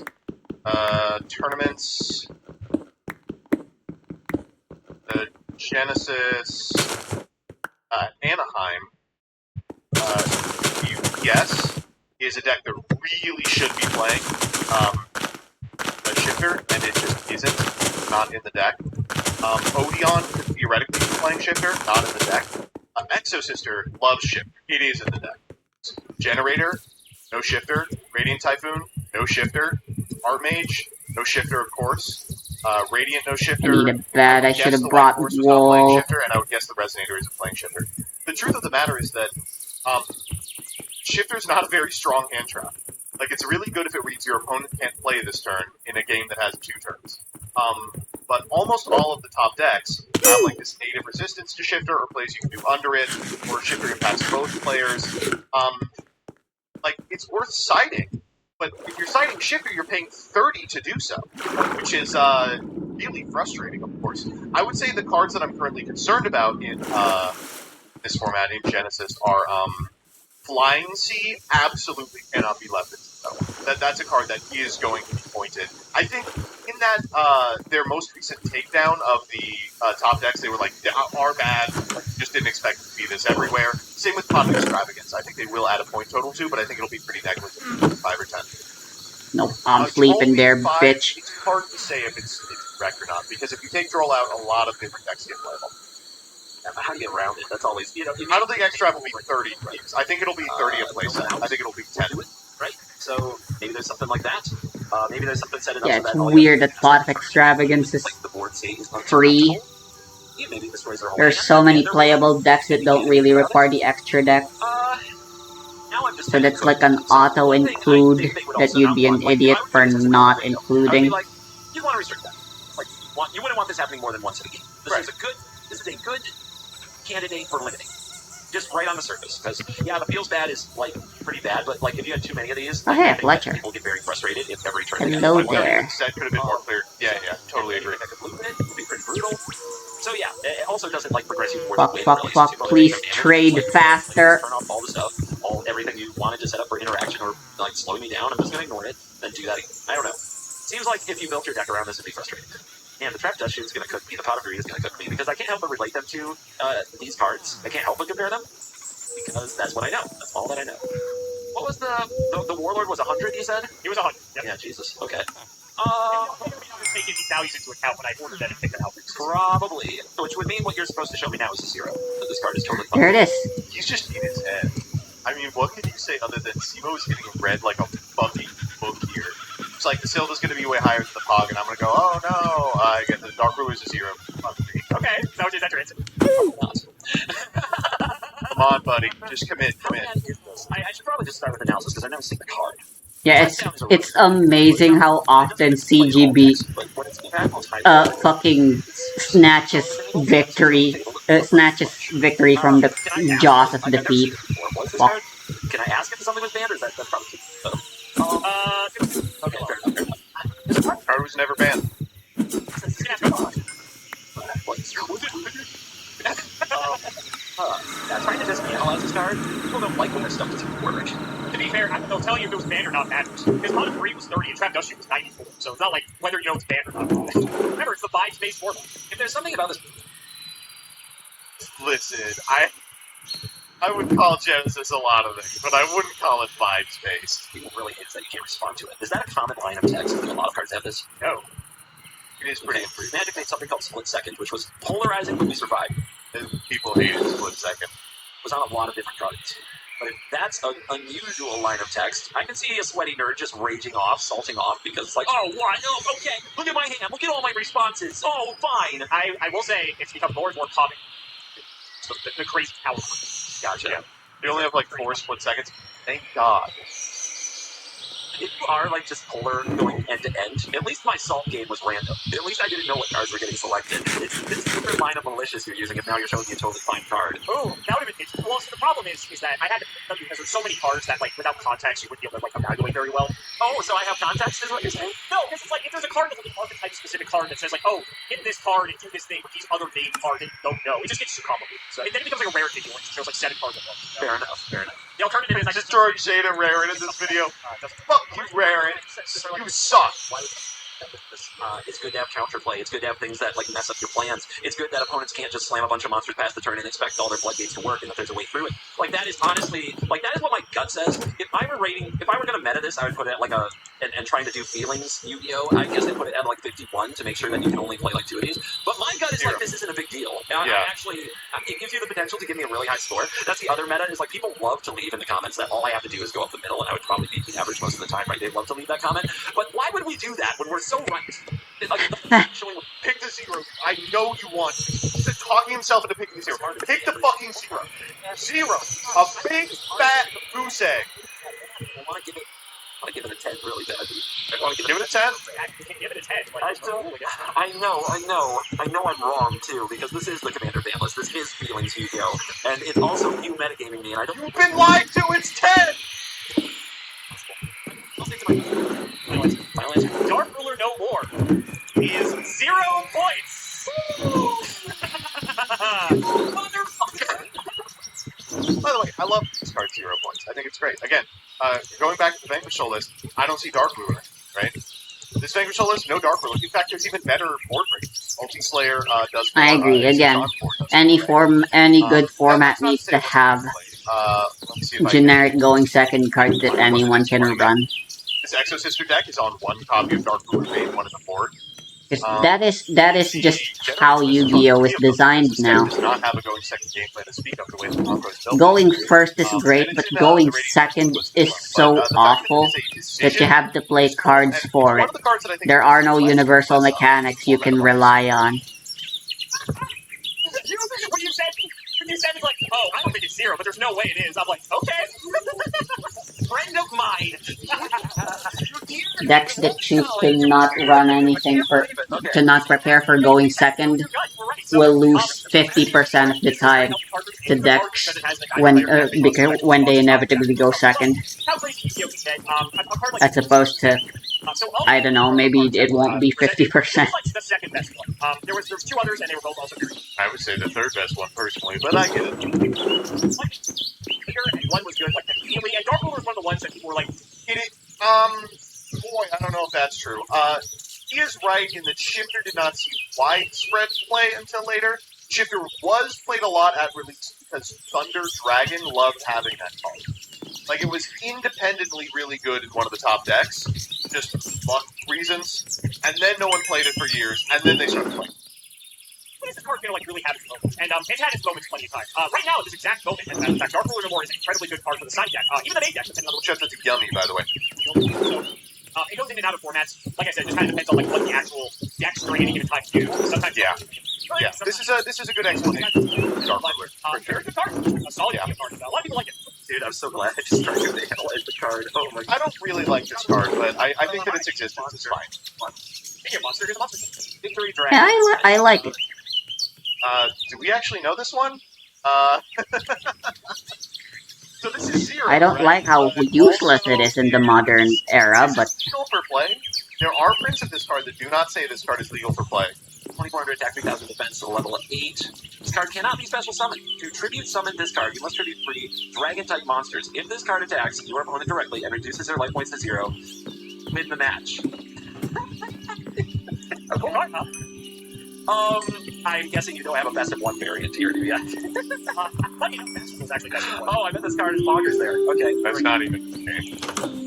Tournaments. The Genesis Anaheim UPS is a deck that really should be playing a Shifter, and it just isn't. Not in the deck. Odeon could theoretically be playing Shifter, not in the deck. Exo Sister loves Shifter. It is in the deck. Generator, no Shifter. Radiant Typhoon, no Shifter. Art Mage, no Shifter, of course. Radiant, no Shifter. I need a bat. I should have brought Wool. Shifter, and I would guess the Resonator isn't playing Shifter. The truth of the matter is that Shifter's not a very strong hand trap. Like, it's really good if it reads your opponent can't play this turn in a game that has 2 turns. But almost all of the top decks have, like, this native resistance to Shifter, or plays you can do under it, or Shifter impacts both players. Like, it's worth siding. But if you're siding Shifter, you're paying 30 to do so, which is really frustrating, of course. I would say the cards that I'm currently concerned about in this format, in Genesis, are Flying Sea absolutely cannot be left in snow. That's a card that is going to be pointed. I think in that their most recent takedown of the top decks, they were like, are bad, like, just didn't expect it to be this everywhere. Same with Pop Extravagance. I think they will add a point total too, but I think it'll be pretty negligent, 5 or 10. Nope, I'm sleeping there, 5, bitch. It's hard to say if it's correct or not, because if you take Droll out, a lot of different decks get playable. How do you get around it? That's always, you know... I don't think Extra will be 30. I think it'll be 30 a playset. I think it'll be 10. Right? So, maybe there's something like that. Maybe there's something set it up Yeah, so it's that weird that Plot of Extravagance is like the board state is free. Yeah, maybe destroys their whole There's hand. so many playable decks that don't really require the extra deck. Now I'm just So that's like an auto-include that you'd be an idiot for not including. Like, you want to restrict that. Like, you wouldn't want this happening more than once in a game. This is a good candidate for limiting. Just right on the surface. Because, yeah, the feels bad is, like, pretty bad, but, like, if you had too many of these, Oh, like, hey, I think Fletcher. people get very frustrated if every turn... Hello there. That could have been more clear. Yeah, totally agree. It would be pretty brutal. So, yeah, it also doesn't, like, progress you more Fuck, than fuck, fuck, too. please trade faster. Turn off all the stuff, everything you wanted to set up for interaction or, like, slowing me down, I'm just gonna ignore it, then do that again. I don't know. Seems like if you built your deck around this, it'd be frustrating. And the Trap Dust Shoot's gonna cook me, the Pot of Greed is gonna cook me, because I can't help but relate them to these cards. I can't help but compare them, because that's what I know. That's all that I know. What was the Warlord was 100, you said? It was 100. Yep. Yeah, Jesus. Okay. Taking these values into account when I ordered that and picked it out. Probably. Which would mean what you're supposed to show me now is a 0. That this card is totally There it is. He's just in his head. I mean, what can you say other than Simo is getting read like a fucking book here? It's like the Silva's going to be way higher than the Pog, and I'm going to go, oh no, I get the Dark Brew is a 0. Okay, so is that your answer? Not. on, buddy. Just commit. How bad is this? I should probably just start with analysis because I've never seen the card. Yeah, it's amazing how often CGB fucking snatches victory from the jaws of defeat. Fuck. Can I ask if something was banned, or is that's probably too okay, fair enough. Card was never banned. Trying to just analyze this card, people don't like when their stuff doesn't work. To be fair, they'll tell you if it was banned or not matters. His mod of 3 was 30 and Trap Dust Shoot was 94, so it's not like whether you know it's banned or not. Remember, it's the vibes-based format. If there's something about this... Listen, I would call Genesis a lot of things, but I wouldn't call it vibes-based. People really hate that you can't respond to it. Is that a common line of text? I think a lot of cards have this. No. It is pretty Magic made something called Split Second, which was polarizing but we survived. People hated Split Second. It was on a lot of different cards. But if that's an unusual line of text, I can see a sweaty nerd just raging off, salting off, because it's like, oh, what? Oh, okay, look at my hand, look at all my responses, oh, fine. I will say, it's become more and more common. So the crazy power. Gotcha. Yeah. They only have like 4 split seconds. Thank God. If you are like just polar going end to end, at least my salt game was random. At least I didn't know what cards were getting selected. It's this different line of malicious you're using if now you're showing me a totally fine card. Oh, that would have been... Well, so the problem is that I had to pick them because there's so many cards that, like, without context, you wouldn't be able to, like, evaluate very well. Oh, so I have context is what you're saying? No, because it's like, if there's a card that's like an archetype-specific card that says, like, oh, hit this card and do this thing with these other named cards that you don't know, it just gets too complicated. So, and then it becomes like a rarity deal, which shows, like, 7 cards at once. You know? Fair enough, fair enough. The alternative is... Just throwing shade at Raren in this video. Fuck you, Raren. You suck. Why would it's good to have counterplay. It's good to have things that like mess up your plans. It's good that opponents can't just slam a bunch of monsters past the turn and expect all their floodgates to work and that there's a way through it. Like that is honestly, like that is what my gut says. If I were gonna meta this, I would put it at like a and trying to do feelings Yu-Gi-Oh. I guess I'd put it at like 51 to make sure that you can only play like 2 of these. But my gut is like this isn't a big deal. It gives you the potential to give me a really high score. That's the other meta is like people love to leave in the comments that all I have to do is go up the middle and I would probably beat the average most of the time, right? They love to leave that comment. But why would we do that when we're so right? Pick the 0. I know you want to. He's talking himself into picking the 0. Pick the fucking 0. 0. A big fat goose egg. I want to give it a 10 really bad. I want to give it a 10. You can give it a 10. I know I'm wrong too because this is the Commander fan list. This is feelings Yu-Gi-Oh, and it's also you metagaming me, and I don't. You've been lied to. It's 10. Final answer. Dark Ruler No More is 0 points. Motherfucker. By the way, I love this card 0 points. I think it's great. Again, going back to the Vanquish Soul list, I don't see Dark Ruler, right? This Vanquish Soul list, no Dark Ruler. In fact, there's even better board rate. Multi-Slayer does... I agree. Again, any good format needs to have generic going second cards that anyone can run. This Exo Sister deck is on 1 copy of Dark Ruler made, 1 in the board. That is just how Yu-Gi-Oh is designed now. Does not have a going second gameplay to speak of the way the combo is built. Going first is great, but going second is so awful that you have to play cards for it. There are no universal mechanics you can rely on. When you said it's like, oh, I don't think it's 0, but there's no way it is. I'm like, okay. Friend of mine. Decks that choose to not run anything to not prepare for going second will lose 50% of the time to decks when they inevitably go second. As opposed to, I don't know, maybe it won't be 50%. The second best one. There was 2 others, and they were both also very. I would say the 3rd best one personally, but I get it. And one was good, like immediately, and Dark Ruler was one of the ones that people were like, boy, I don't know if that's true. He is right in that Shifter did not see widespread play until later. Shifter was played a lot at release because Thunder Dragon loved having that card. Like, it was independently really good in one of the top decks, just luck reasons, and then no one played it for years, and then they started playing. when is this card going to like really have its moment? And it's had its moments plenty of times. Right now, at this exact moment, in fact, Dark Ruler No More is an incredibly good card for the side deck. Even the main deck, depending on Chestnuts are yummy, by the way. It goes in and out of formats. Like I said, it just kind of depends on like what the actual deck during any given time do. Sometimes Yeah. Yeah, this is a good explanation. Dark Ruler, for sure. Very good card. A solid card. A lot of people like it. Dude, I'm so glad I just tried to analyze the card. Oh my god. I don't really like this card, but I think that its existence is fine. Speaking of monster, here's a monster. Victory Dragon. Yeah, I like it. Do we actually know this one? So this is Zero. I don't right? like how useless it is in the modern era, but Is it legal for play? There are prints of this card that do not say this card is legal for play. 2400 attack, 3000 defense, to level 8. This card cannot be special summoned. To tribute summon this card, you must tribute 3 dragon-type monsters. If this card attacks your opponent directly and reduces their life points to 0, win the match. A cool card, huh? I'm guessing you don't have a best of 1 variant here, do you? Funny enough, this was actually best of 1. Oh, I bet this card is boggers there. Okay, That's not even the game.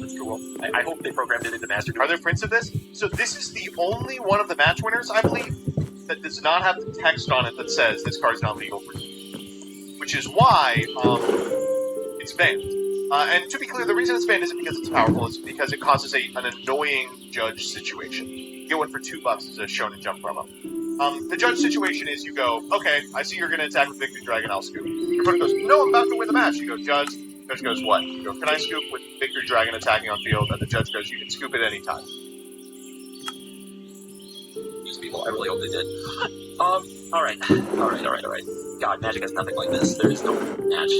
that's cool. I hope they programmed it into Master. Are there prints of this? So this is the only one of the match winners, I believe, that does not have the text on it that says this card's not legal for you. Which is why it's banned. And to be clear, the reason it's banned isn't because it's powerful, it's because it causes an annoying judge situation. You get one for $2 as a Shonen Jump promo. The judge situation is you go, okay, I see you're going to attack with Victory Dragon, I'll scoop. Your opponent goes, no, I'm about to win the match. You go, judge. Judge goes, what? You go, can I scoop with Victory Dragon attacking on field? And the judge goes, you can scoop at any time. These people, I really hope they did. Alright. God, Magic has nothing like this. There is no match.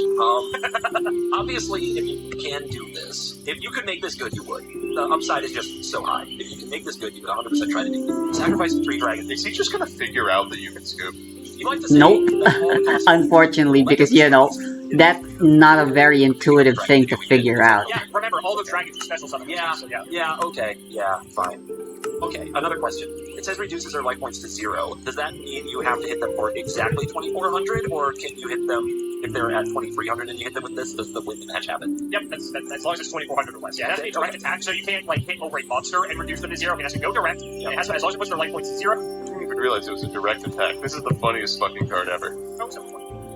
Obviously, if you can do this, if you could make this good, you would. The upside is just so high. If you can make this good, you could 100% try to do it. Sacrifice 3 dragons. Is he just going to figure out that you can scoop? You like to say nope. that all the costs- Unfortunately, because, you know, that's not a very intuitive thing to figure out. Yeah, remember, all those dragons are special summons. Yeah, so yeah. yeah, okay, yeah, fine. Okay, another question. It says reduces their life points to 0. Does that mean you have to hit them for exactly 2400, or can you hit them if they're at 2300 and you hit them with this? Does the win the match happen? Yep, that's as long as it's 2400 or less. Yeah, it has to be a direct attack, so you can't like hit over a monster and reduce them to 0. It has to go direct. And it has to, as long as it puts their life points to 0. I didn't even realize it was a direct attack. This is the funniest fucking card ever. Oh, so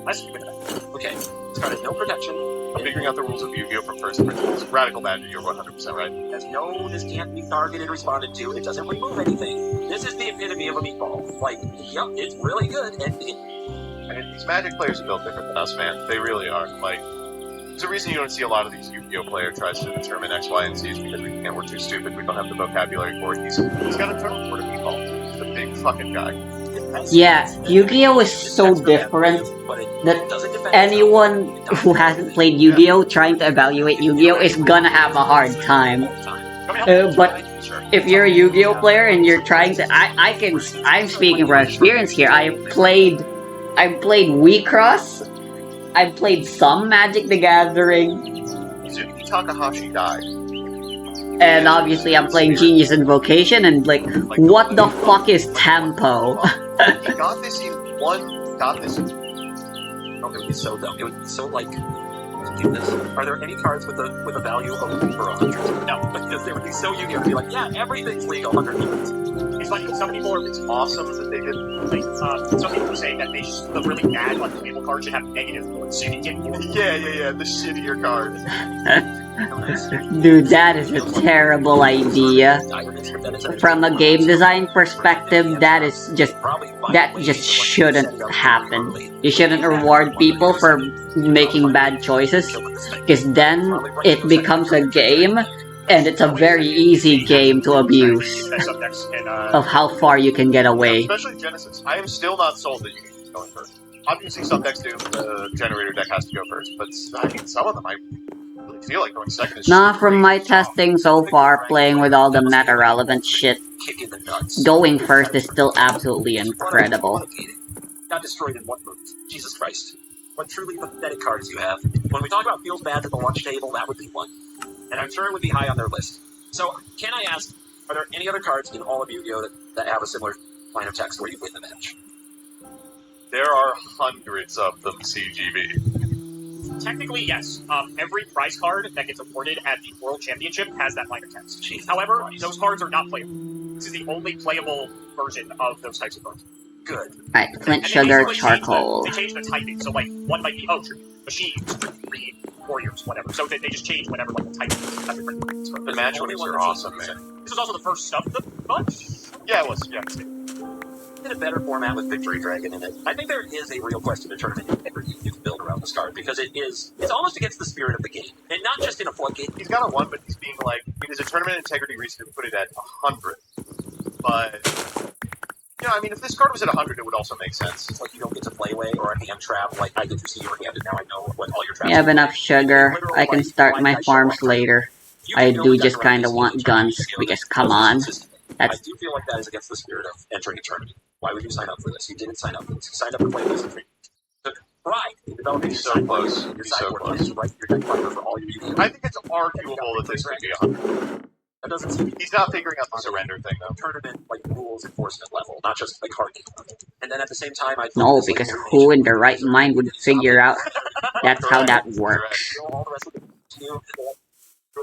less you win that. Okay, this card has no protection. I'm figuring out the rules of Yu-Gi-Oh! From first principles. Radical Magic, you're 100% right. It has no, this can't be targeted, responded to. It doesn't remove anything. This is the epitome of a meatball. Like, yep, it's really good. And I mean, these Magic players are built different than us, man. They really are. Like, there's a reason you don't see a lot of these Yu-Gi-Oh! Player tries to determine X, Y, and Z is because we can't. We're too stupid. We don't have the vocabulary for it. He's got a term for it, a meatball. He's a big fucking guy. Yeah, Yu-Gi-Oh! Is so different that anyone who hasn't played Yu-Gi-Oh! Trying to evaluate Yu-Gi-Oh! is gonna have a hard time. But if you're a Yu-Gi-Oh! Player and you're trying to, I'm speaking from experience here. I've played Wii Cross. I've played some Magic the Gathering. Izuki Takahashi died. And obviously I'm playing Genius Invocation, and like what the fuck is tempo? He got this in one. Got this. Oh, it would be so dumb. It would be so like. Do this. Are there any cards with a value of over 100? No, because they would be so Yu-Gi-Oh! To be like, yeah, everything's legal 100 units. It's funny, some people It's awesome that they did. like, some people say that the really bad like label card should have negative points, so you can get more. Yeah. The shittier card. Dude, that is a terrible idea. From a game design perspective, that just shouldn't happen. You shouldn't reward people for making bad choices, because then it becomes a game, and it's a very easy game to abuse of how far you can get away. Especially Genesis. I am still not sold that Yu-Gi-Oh! Is going first. Obviously, some decks do. The generator deck has to go first, but I mean, some of them I really feel like going second is Nah, from my testing so far, playing with all the meta-relevant shit, Kick in the nuts. going first is still absolutely incredible. Got destroyed in one move. Jesus Christ. What truly pathetic cards you have. When we talk about feels bad at the lunch table, that would be one. And I'm sure it would be high on their list. So, can I ask, are there any other cards in all of Yu-Gi-Oh! that have a similar line of text where you win the match? There are hundreds of them, CGB. Technically, yes. Every prize card that gets awarded at the World Championship has that line of text. However, those cards are not playable. This is the only playable version of those types of cards. Good. Alright, flint, And they sugar, basically charcoal. They change the typing, so like, one might be, oh, machine, read, warriors, whatever. So they just change whatever like the type of The match winners are awesome, man. This was also the first stuff of the bunch. Yeah, it was. Yeah. In a better format with Victory Dragon in it. I think there is a real question in tournament integrity you can build around this card because it's almost against the spirit of the game, and not just in a floodgate. He's got a 1, but he's being like, it is a tournament integrity reason to put it at 100. But, you know, I mean, if this card was at 100, it would also make sense. It's like you don't get to play away or a hand trap. Like I get to see your hand, and now I know what all your traps. You have enough sugar. I can start my farms later. I do just kind of want guns, because come on. I do feel like that is against the spirit of entering a tournament. Why would you sign up for this? You didn't sign up for this. You signed up to play this. Took pride in developing your So close. Your He's so sideboard. close. Just write your deck finder for all your UV. I think it's arguable that this could be 100. That doesn't seem He's not figuring out the surrender thing, though. tournament like rules enforcement level, not just like card game level. And then at the same time, I No, because who in their right mind would figure out that's how that works? all the rest of the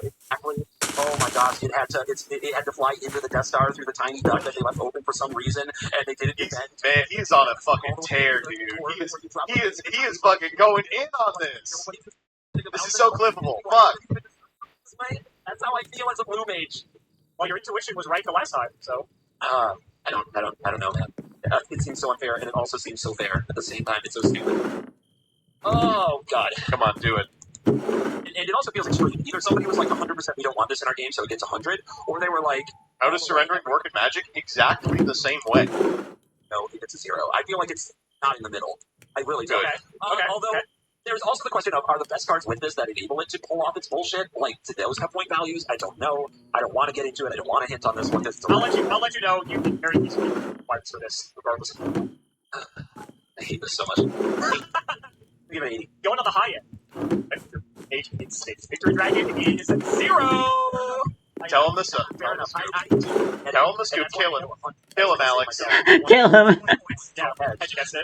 exactly. Oh my gosh, it had to fly into the Death Star through the tiny duct that they left open for some reason, and they didn't defend. Man, he's on a fucking tear, dude. He is fucking going in on this. This is so clippable. Fuck. That's how I feel as a blue mage. Well, your intuition was right the last time, so. I don't know, man. It seems so unfair, and it also seems so fair at the same time. It's so stupid. Oh god. Come on, do it. And it also feels extreme. Either somebody was like 100% we don't want this in our game, so it gets 100, or they were like, How does surrendering work in Magic? Exactly the same way. no, it gets a 0. I feel like it's not in the middle. I really do. Okay. Although, there's also the question of, are the best cards with this that enable it to pull off its bullshit? Like, do those have point values? I don't know. I don't want to get into it. I don't want to hint on this one. I'll let you know you can very easily fight for this, regardless of I hate this so much. Give it an 80. going on the high end. It's Victory Dragon is 0! Tell him the scoop. Fair enough. Tell him the scoop. Kill him. Kill him, Alex. Kill him!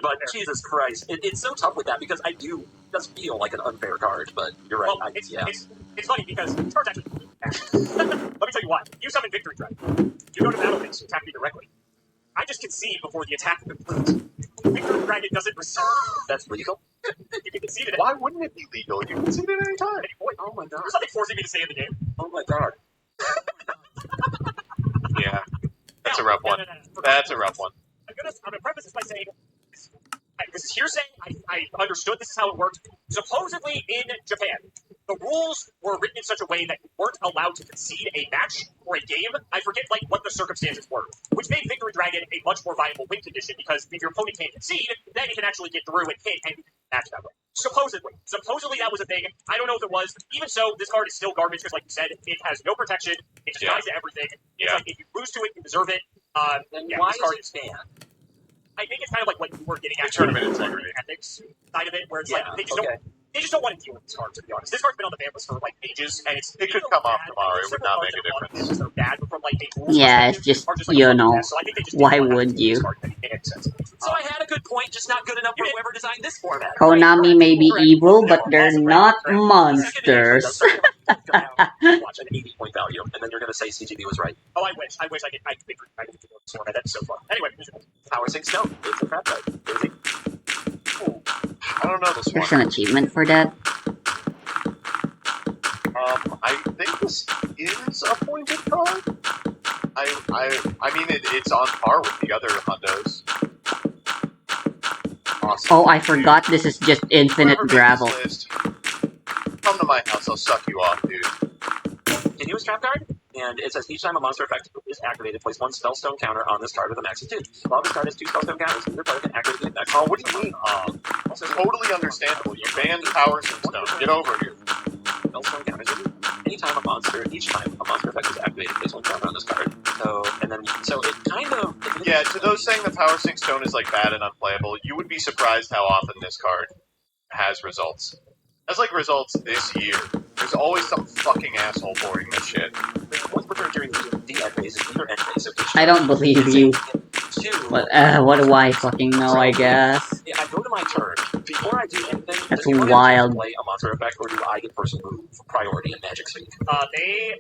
But Jesus Christ, it's so tough with that because it does feel like an unfair card, but you're right. Well, it's funny because this card's actually let me tell you why. You summon Victory Dragon. You go to battle phase to attack me directly. I just concede before the attack completes. Victory Dragon doesn't reserve. That's legal. You can concede it. Why wouldn't it be legal? You can concede at any time. Any point. Oh my god. There's nothing forcing me to stay in the game. Oh my god. Yeah. That's a rough one. No. That's a rough one. I'm gonna preface this by saying this is hearsay. I understood this is how it worked. Supposedly in Japan, the rules were written in such a way that you weren't allowed to concede a match or a game. I forget like what the circumstances were, which made Victory Dragon a much more viable win condition because if your opponent can't concede, then it can actually get through and hit and match that way. Supposedly that was a thing. I don't know if it was. Even so, this card is still garbage because, like you said, it has no protection. It just dies to everything. It's like if you lose to it, you deserve it. Then yeah, why this card is it banned? I think it's kind of like what you were getting at. The tournament integrity. Ethics side of it, where it's Yeah, like they just don't want to deal with this card, to be honest. This card's been on the ban list for like ages, and It could come off tomorrow. It would not make a difference. They're bad, but from like a rules Yeah, it's perspective, just, are like, you know, so I think they just why didn't want to would deal with you? this card. It made sense. So I had a good point, just not good enough for whoever designed this format. Konami may be evil, but they're not monsters. Watch an 80 point value, and then you're going to say CGB was right. Oh, I wish I could pick this format. That'd be so fun. Anyway, Power Sync Stone. It's a crap type. I don't know this There's one. an achievement for that. I think this is a pointed card. I mean, it's on par with the other Hondos. Awesome. Oh, I forgot this is just infinite Whoever made gravel. this list, come to my house, I'll suck you off, dude. Continuous trap card, and it says each time a monster effect is activated, place 1 spellstone counter on this card with a max of 2. While this card has 2 spellstone counters, either player can activate the max. Oh, what do you mean? Totally understandable. You banned Power Stone. Get over here. Spellstone counters. Each time a monster effect is activated, place 1 counter on this card. So it kind of... Yeah, to those saying that Power Sync Stone is like bad and unplayable, you would be surprised how often this card has results. Has like results this year. There's always some fucking asshole boarding this shit. Once prepared during the DI phase is either end phase. I don't believe you. What do I fucking know, I guess? I go to my turn. Before I do anything, That's Does the opponent wild. play a monster effect, or do I get first move priority in Magic Speed?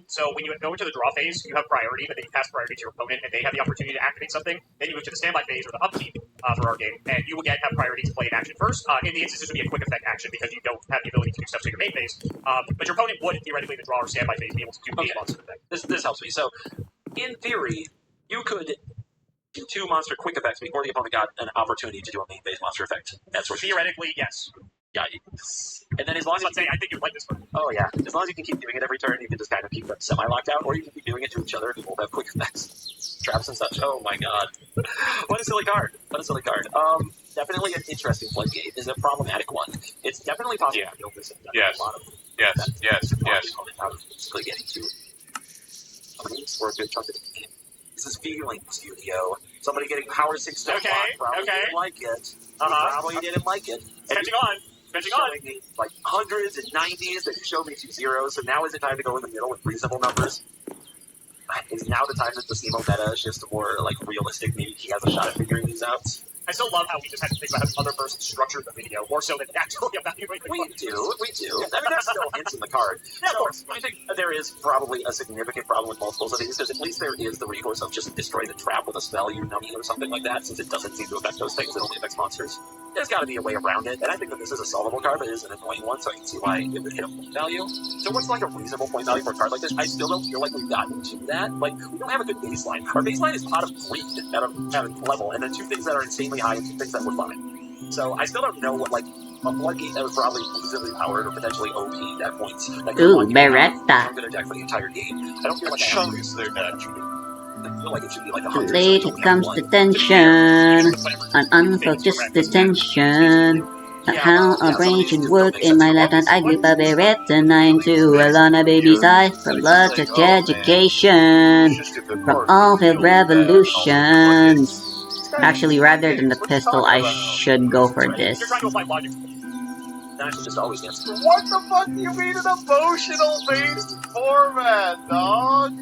So when you go into the draw phase, you have priority, but then you pass priority to your opponent, and they have the opportunity to activate something. Then you move to the standby phase or the upkeep for our game, and you will have priority to play an action first. In the instance, this would be a quick effect action because you don't have the ability to do stuff to your main phase. But your opponent would theoretically in the draw or standby phase be able to do a monster effect. This helps me. So, in theory, you could do 2 monster quick effects before the opponent got an opportunity to do a main phase monster effect. That's what Theoretically, yes. Yeah. And then as long as I'm saying, I think you'd like this one. oh yeah, as long as you can keep doing it every turn, you can just kind of keep them semi-locked out, or you can keep doing it to each other and you both have quick effects. Traps and such. Oh my god. What a silly card. What a silly card. Definitely an interesting floodgate. Is a problematic one. It's definitely possible to build this in Yes. a lot of Yes. out of basically getting to points for a good chunk of the game. This is feeling studio. Somebody getting power 6 step Okay, probably okay. didn't like it. Probably didn't like it. Catching on. Showing me like hundreds and 90s, then you showed me 2 zeros, so now is it time to go in the middle with reasonable numbers? Is now the time that the Simo meta is just more like realistic? Maybe he has a shot at figuring these out. I still love how we just had to think about how the other person structured the video, more so than actually evaluating the We card. do. I mean, there's still hints in the card. Yeah, of So, course. I think there is probably a significant problem with multiples of these, because at least there is the recourse of just destroy the trap with a spell, you dummy, or something like that, since it doesn't seem to affect those things, it only affects monsters. There's got to be a way around it, and I think that this is a solvable card, but it is an annoying one, so I can see why it would hit a point value. So what's like a reasonable point value for a card like this? I still don't feel like we've gotten to that. Like, we don't have a good baseline. Our baseline is pot of greed at a level, and then 2 things that are insanely high and 2 things that we're fine. So I still don't know what, like, a floodgate that was probably easily powered or potentially OP at points. That could Ooh, lock you Beretta. down to deck for the entire game. I don't feel like I have Chunks their deck. I feel like it should be like 100. Late comes the tension, an unfocused attention. How a brain should work in my left hand. I grip a Beretta 9 on a baby's eye. From blood to education, from all failed revolutions. Actually, rather than the pistol, I should go for this. You're trying to apply logic. Then I should just always answer. What the fuck do you mean an emotional-based format, dog?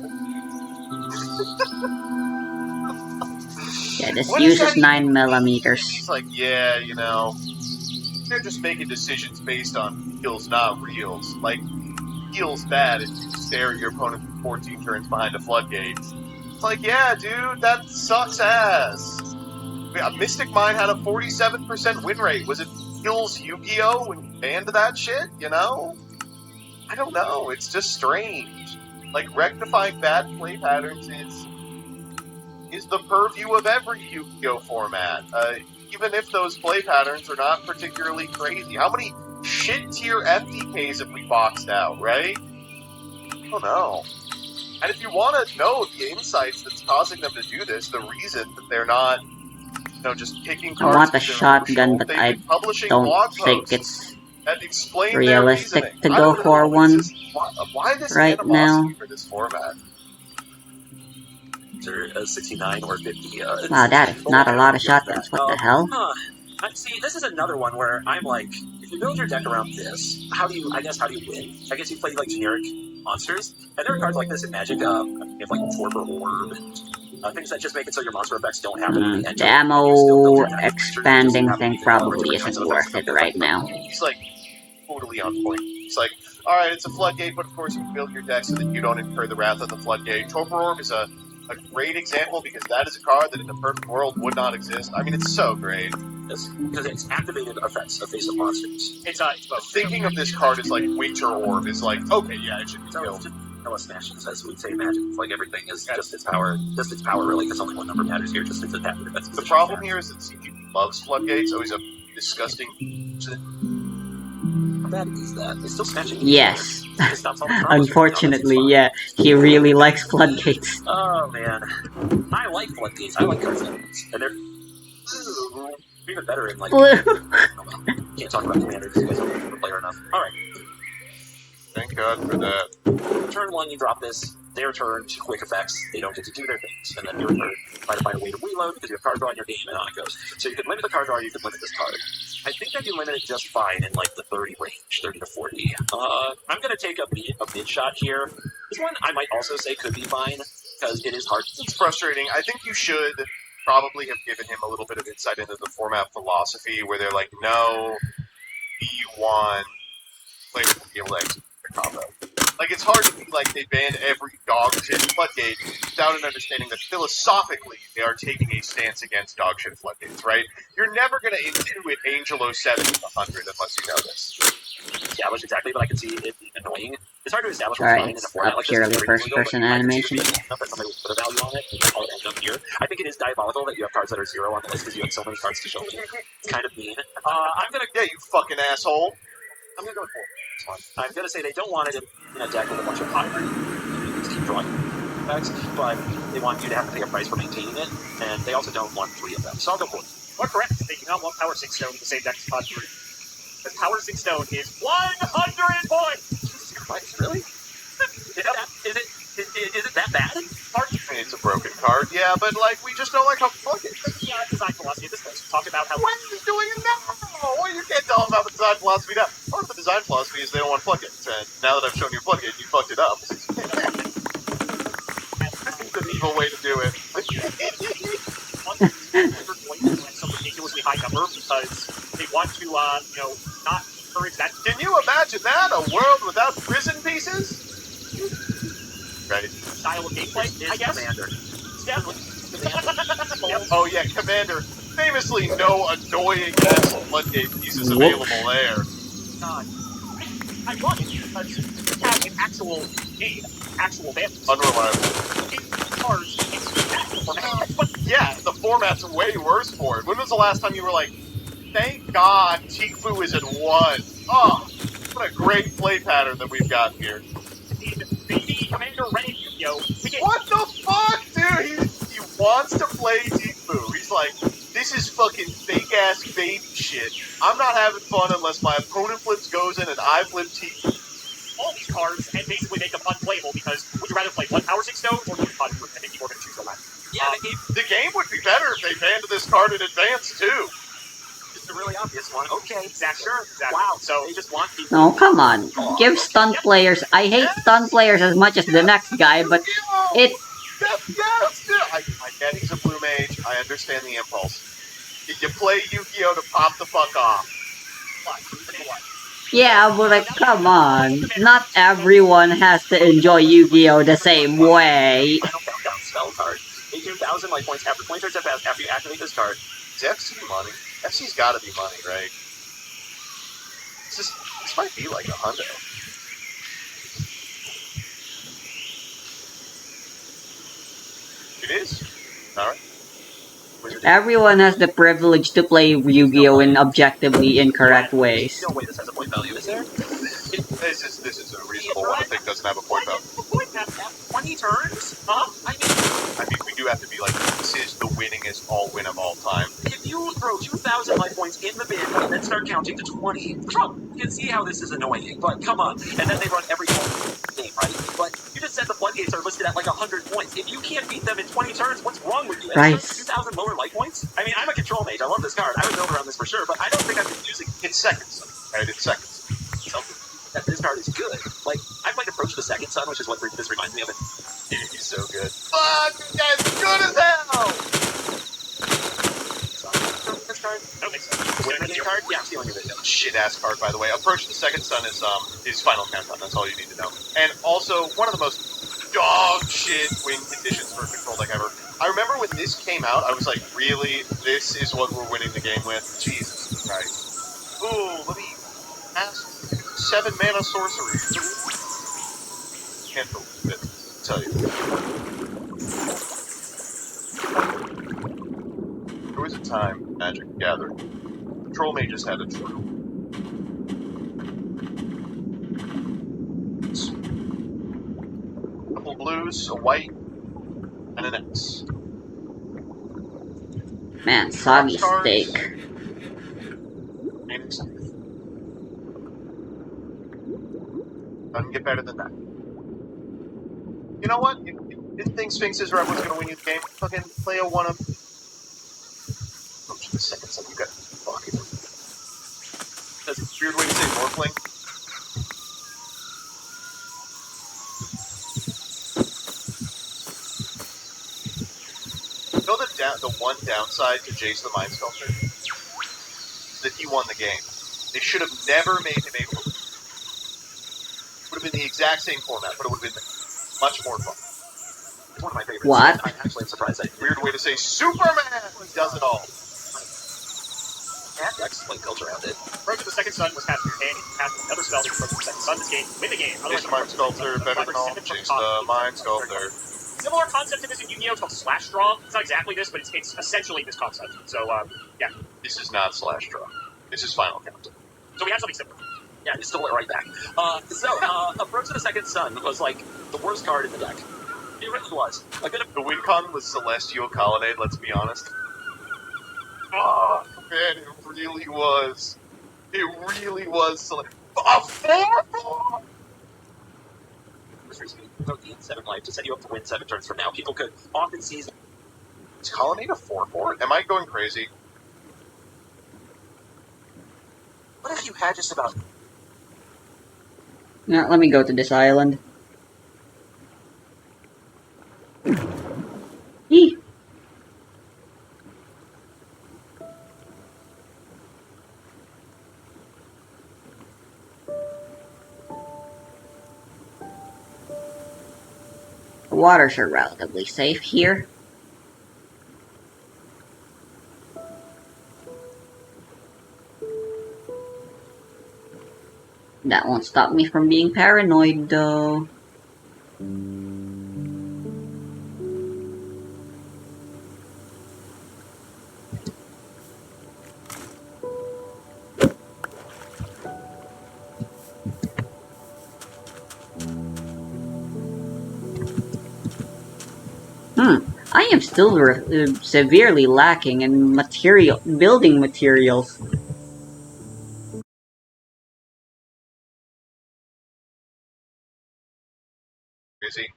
Yeah, this What does uses that 9mm. He's like, yeah, you know, they're just making decisions based on feels, not reals. Like, feels bad if you stare at your opponent for 14 turns behind a floodgate. It's like, yeah, dude, that sucks ass. Mystic Mine had a 47% win rate. Was it Feels Yu-Gi-Oh! When you banned that shit, you know? I don't know, it's just strange. Like, rectifying bad play patterns is the purview of every Yu-Gi-Oh! Format. Even if those play patterns are not particularly crazy. How many shit-tier FDKs have we boxed out, right? I don't know. And if you want to know the insights that's causing them to do this, the reason that they're not, you know, just picking I cards want a because they're shotgun, emotional, but they've I been publishing don't blog think posts it's that explain realistic their reasoning. to I go don't for know, one it's just, why this right animosity now. for this format? Or 69 or 50. Wow, that is not a lot of shotguns. What the hell? See, this is another one where I'm like, if you build your deck around this, how do you win? I guess you play like generic monsters, and there are cards like this in Magic. You have like Torpor Orb, things that just make it so your monster effects don't happen at the end. The ammo expanding thing probably isn't worth it right now. He's like totally on point. He's like, alright, it's a floodgate, but of course you build your deck so that you don't incur the wrath of the floodgate. Torpor Orb is a great example because that is a card that in the perfect world would not exist. I mean, it's so great. Because it's activated effects of face of monsters. It's both. Thinking of this card as like Winter Orb is like, okay, yeah, it should be killed. Noah Smashes, as we'd say, Magic. Like everything is just its power. Just its power, really, because only one number matters here. Just its attack. The problem here is that CG loves floodgates, so he's a disgusting. How bad is that? It's still smashing. Yes. It stops all the problems. Unfortunately, yeah. He really likes floodgates. Oh man, I like floodgates. I like cards like this, and they're even better in like. Can't talk about Commander because you guys don't player enough. All right. Thank God for that. Turn 1, you drop this. Their turn, 2 quick effects. They don't get to do their things, and then your turn, try to find a way to reload because you have card draw in your game, and on it goes. So you can limit the card draw, you can limit this card. I think I can limit it just fine in like the 30 range, 30 to 40. I'm gonna take a mid shot here. This one I might also say could be fine because it is hard. It's frustrating. I think you should probably have given him a little bit of insight into the format philosophy where they're like, no, V1 players will be able to execute their combo. Like, it's hard to be like they banned every dog shit floodgate without an understanding that philosophically they are taking a stance against dog shit floodgates, right? You're never going to intuit Angel 07 with 100 unless you know this. Establish exactly, but I can see it being annoying. It's hard to establish what's Alright, fine in a it's format a like this. purely It's very legal, first-person but I can see animation. it being enough that somebody will put a value on it, and that's how it ends up here. I think it is diabolical that you have cards that are 0 on the list because you have so many cards to show me. It's kind of mean. Yeah, you fucking asshole. I'm gonna go with 4. This one. I'm gonna say they don't want it in a deck with a bunch of hybrid. Just keep drawing effects, but they want you to have to pay a price for maintaining it, and they also don't want 3 of them. So I'll go 4. Or correct, they do not want Power 6 Stone in the same deck as Pod 3. Because Power 6 Stone is 100 points! Jesus Christ, really? Is it that bad? I mean, it's a broken card, yeah, but, like, we just don't like how fuck it. Yeah, design philosophy at this point. Talk about how... When is doing it now? Well, you can't tell them about the design philosophy now. Part of the design philosophy is they don't want floodgates, and now that I've shown you floodgate, you fucked it up. That's an evil way to do it. Some ridiculously high number because they want to, not encourage that. Can you imagine that? A world without prison pieces? Right. Style of gameplay, I guess. Commander. Yep. Oh yeah, Commander. Famously, no annoying ass floodgate pieces available there. God. I love it because we have an actual game, actual bandits. Unreliable. Cards, but Yeah, the format's way worse for it. When was the last time you were like, thank God Tifu is at 1? Oh, what a great play pattern that we've got here. Baby Commander Ready Yu-Gi-Oh! What the fuck, dude? He wants to play Tifu. He's like, this is fucking fake-ass baby shit. I'm not having fun unless my opponent flips Gozen and I flip Tifu. All these cards and basically make them unplayable because would you rather play 1 Power 6 Stone or 2 Pod 3? I think people are going to choose the latter. Yeah, The game would be better if they banned this card in advance, too. it's a really obvious one. Okay, Exactly. sure. Exactly. Wow, So they just want people. No, come on. Give stun players. I hate stun players as much as the next guy, but it. I get he's a blue mage. I understand the impulse. If you play Yu-Gi-Oh! To pop the fuck off. Yeah, but like, come on. Not everyone has to enjoy Yu-Gi-Oh! The same way. Final countdown spell card. 18,000 life points after 20 turns have passed after you activate this card. Is FC money? FC's gotta be money, right? This might be like a hundo. It is? Alright. Everyone has the privilege to play Yu-Gi-Oh! In objectively incorrect ways. No way this has a point value, is there? This is a reasonable one to think doesn't have a point value. 20 turns? Huh? I mean, we do have to be like, this is the winningest all-win of all time. If you throw 2,000 life points in the bin and then start counting to 20, you can see how this is annoying, but come on. And then they run every game, right? But you just said the floodgates are listed at like 100 points. If you can't beat them in 20 turns, what's wrong with you? Right. 2,000 lower life points? I mean, I'm a control mage. I love this card. I would build around this for sure, but I don't think I've been using it. It's seconds, right? It's seconds. Something that this card is good. Like, I played Approach the Second Sun, which is what this reminds me of. He's so good. Fuck, this guy's good as hell! This card? I don't think so. Winning the card? Yeah, I'm stealing your video. Shit-ass card, by the way. Approach the Second Sun is Final Countdown. That's all you need to know. And also, one of the most dog shit win conditions for a control deck ever. I remember when this came out, I was like, really? This is what we're winning the game with? Jesus Christ. Ooh, let me ask 7 mana sorcery. Can't believe it. I'll tell you. There was a time Magic gathered. Control mages had a true. A couple blues, a white, and an X. Man, soggy steak. And doesn't get better than that. You know what? If you think Sphinxes are everyone's gonna win you the game, fucking play a one of. Oh, the second son, you got fucking. That's a weird way to say Morphling. You know the one downside to Jace the Mind Sculptor? Is that he won the game. They should have never made him able to. Would have been the exact same format, but it would have been much more fun. It's one of my favorites. What? I'm actually surprised that Weird way to say Superman! He does it all. had X like built around it. Approach of the Second Sun was cast in your hand. You can cast another spell that approaches the Second Sun this game. Win the game. Chase the Mind Sculptor, better than all. Chase the Mind Sculptor. Similar concept to this in Yu-Gi-Oh! It's called Slash Draw. It's not exactly this, but it's essentially this concept. So, yeah. This is not Slash Draw. This is Final Count. So we have something similar. Yeah, you stole it right back. Approach of the Second Sun was like the worst card in the deck. It really was. Like, The win con was Celestial Colonnade, let's be honest. Oh, man, it really was. It really was. A 4-4? the 7 life to set you up to win 7 turns from now. People could often seize. Is Colonnade a 4-4? Am I going crazy? What if you had just about. Now, let me go to this island. Eee. The waters are relatively safe here. That won't stop me from being paranoid, though. I am still severely lacking in building materials. Crazy.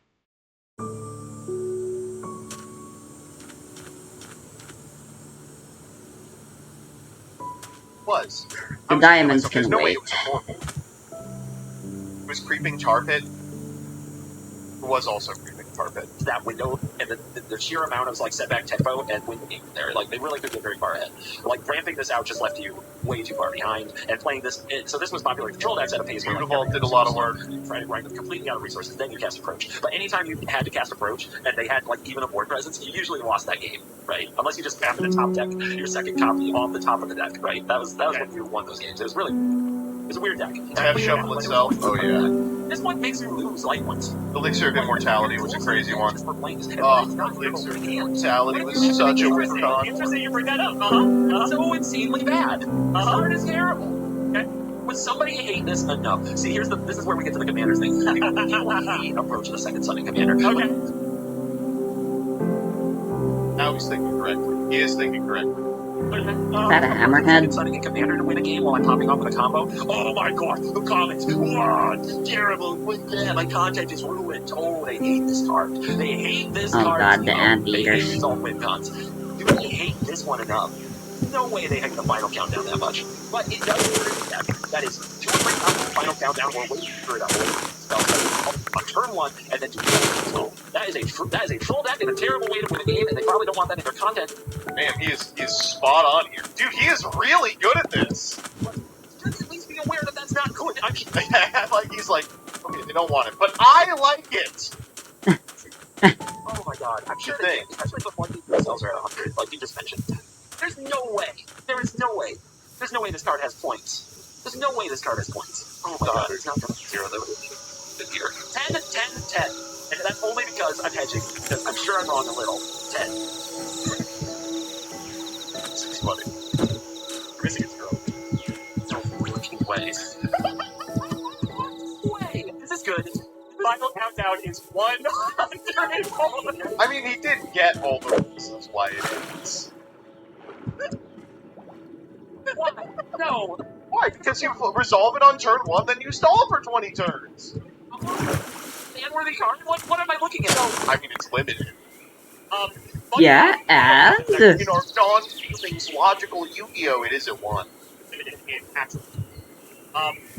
Was. The diamonds can There's no way wait. it was a 4-4. It was Creeping Tar Pit. It was also Creeping Tar Pit. That window and the sheer amount of like setback tempo and win the game there. Like they really could get very far ahead. Like ramping this out just left you way too far behind. And playing this, so this was popular control decks at a pace where Beautiful did a lot of work. Right, completely out of resources. Then you cast approach. But anytime you had to cast approach and they had like even a board presence, you usually lost that game, right? Unless you just tapped the top deck, your second copy off the top of the deck, right? That was when you won those games. It was really. It's a weird deck. Tap Shuffle itself. Oh yeah. This one makes you lose light ones. Elixir of Immortality was a crazy one. Elixir of Immortality was such a weird con. Interesting you bring that up. So insanely bad. This card is terrible. Okay. Would somebody hate this enough? See, this is where we get to the Commander thing. People hate Approach of the Second Sun in Commander. Okay. Now he's thinking correctly. He is thinking correctly. Is that a hammerhead? Sunning a Commander to win a game while I'm popping off with a combo. Oh my god, the comments. Wow, it's terrible. My content is ruined. Oh, they hate this card. They hate this card. Oh god, the They anteaters. hate these all win cons. Do they hate this one enough? No way they hate the final countdown that much. But it does hurt that. That is 2 or 3 times the final countdown we're waiting for it on turn 1 and then 2 so that is a troll deck and a terrible way to win a game, and they probably don't want that in their content. Man, he is spot on here. Dude, he is really good at this. Just at least be aware that that's not good. I mean, Like, he's like, okay, they don't want it, but I like it. oh my god, I'm sure they think. especially before themselves are at 100, like you just mentioned. There's no way. There is no way. There's no way this card has points. There's no way this card has points. Oh my god, it's not going to 0 though. Here. 10, 10, 10. And that's only because I'm hedging, because I'm sure I'm wrong a little. 10. It's funny. You're missing its girl. No freaking way. Way. This is good. Final countdown is 104. I mean, he did get all the reasons why it is. Why? No. Why? Because you resolve it on turn 1, then you stall for 20 turns. Fan-worthy card? What am I looking at? I mean, it's limited. Yeah, and? You know, non-things logical Yu-Gi-Oh! It is at 1. Limited in actual.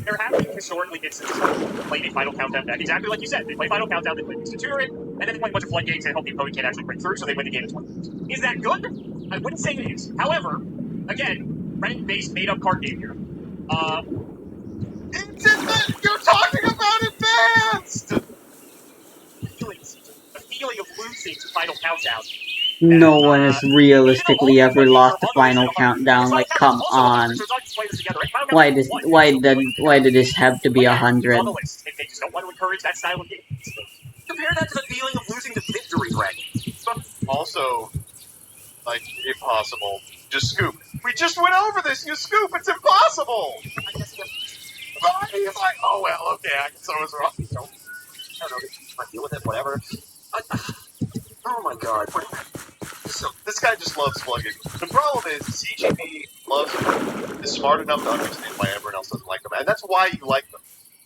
There have been historically instances where people played a Final Countdown deck, exactly like you said. They play Final Countdown, they play Institutory, and then they play a bunch of floodgates and hope the opponent can't actually break through, so they win the game in 20. Is that good? I wouldn't say it is. However, again, rank-based made-up card game here. You're talking about advanced! The feeling of losing to Final Countdown. No one has realistically ever lost the final countdown. Like, come on. Why did this have to be 100? They just don't want to encourage that style of game. Compare that to the feeling of losing to Victory Dragon. Also, like, impossible. Just scoop. We just went over this, you scoop, it's impossible! Right? He's like, oh well, okay, I guess I was wrong. I don't know, I deal with it, whatever. Oh my god. So, this guy just loves plugging. The problem is, CGP loves him, is smart enough to understand why everyone else doesn't like them. And that's why you like them,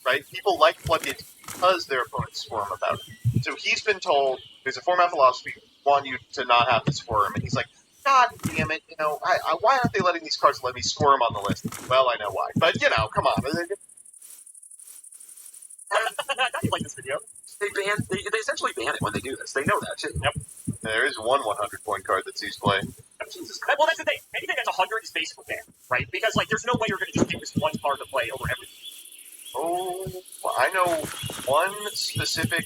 right? People like plugins because their opponents squirm about it. So he's been told, there's a format philosophy, we want you to not have to squirm. And he's like, God damn it, you know, why aren't they letting these cards let me squirm on the list? Well, I know why. But, you know, come on. I like this video. They essentially ban it when they do this. They know that too. Yep. There is one 100-point card that sees play. Jesus Christ. Well, that's the thing. Anything that's 100 is basically banned, right? Because, like, there's no way you're going to just pick this one card to play over everything. Oh, well, I know one specific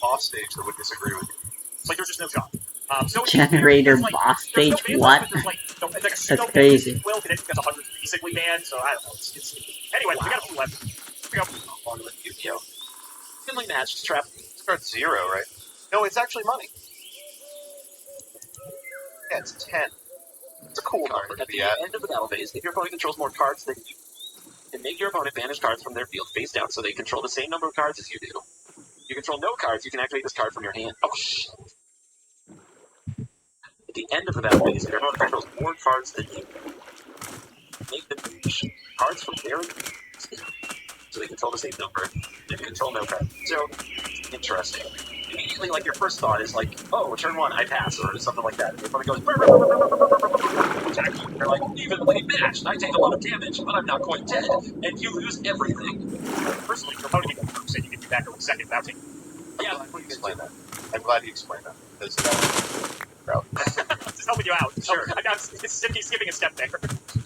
boss stage that would disagree with you. It's like there's just no shot. So Generator like, boss there's stage? no What? It's like a That's crazy. Will because 100 is basically banned, so I don't know. It's anyway, we got a few left. We go. On with Yu-Gi-Oh! Finley match, trap. This card's 0, right? No, it's actually money. Yeah, it's 10. It's a cool number to At be the at. end of the battle phase, if your opponent controls more cards than you, then make your opponent banish cards from their field face down so they control the same number of cards as you do. If you control no cards, you can activate this card from your hand. Oh, shit. At the end of the battle phase, if your opponent controls more cards than you, make them banish cards from their field so they control the same number. If you control no cards. So, interesting. Immediately, like, your first thought is like, oh, turn 1, I pass, or something like that. And your opponent goes, attack you. You're like, evenly matched. I take a lot of damage, but I'm not quite dead. And you lose everything. Personally, your opponent can go first, and you can do that go in second without taking. Yeah, I'm glad you explained that. I'm glad you explained that. Because Just helping you out. Sure. I'm skipping a step there.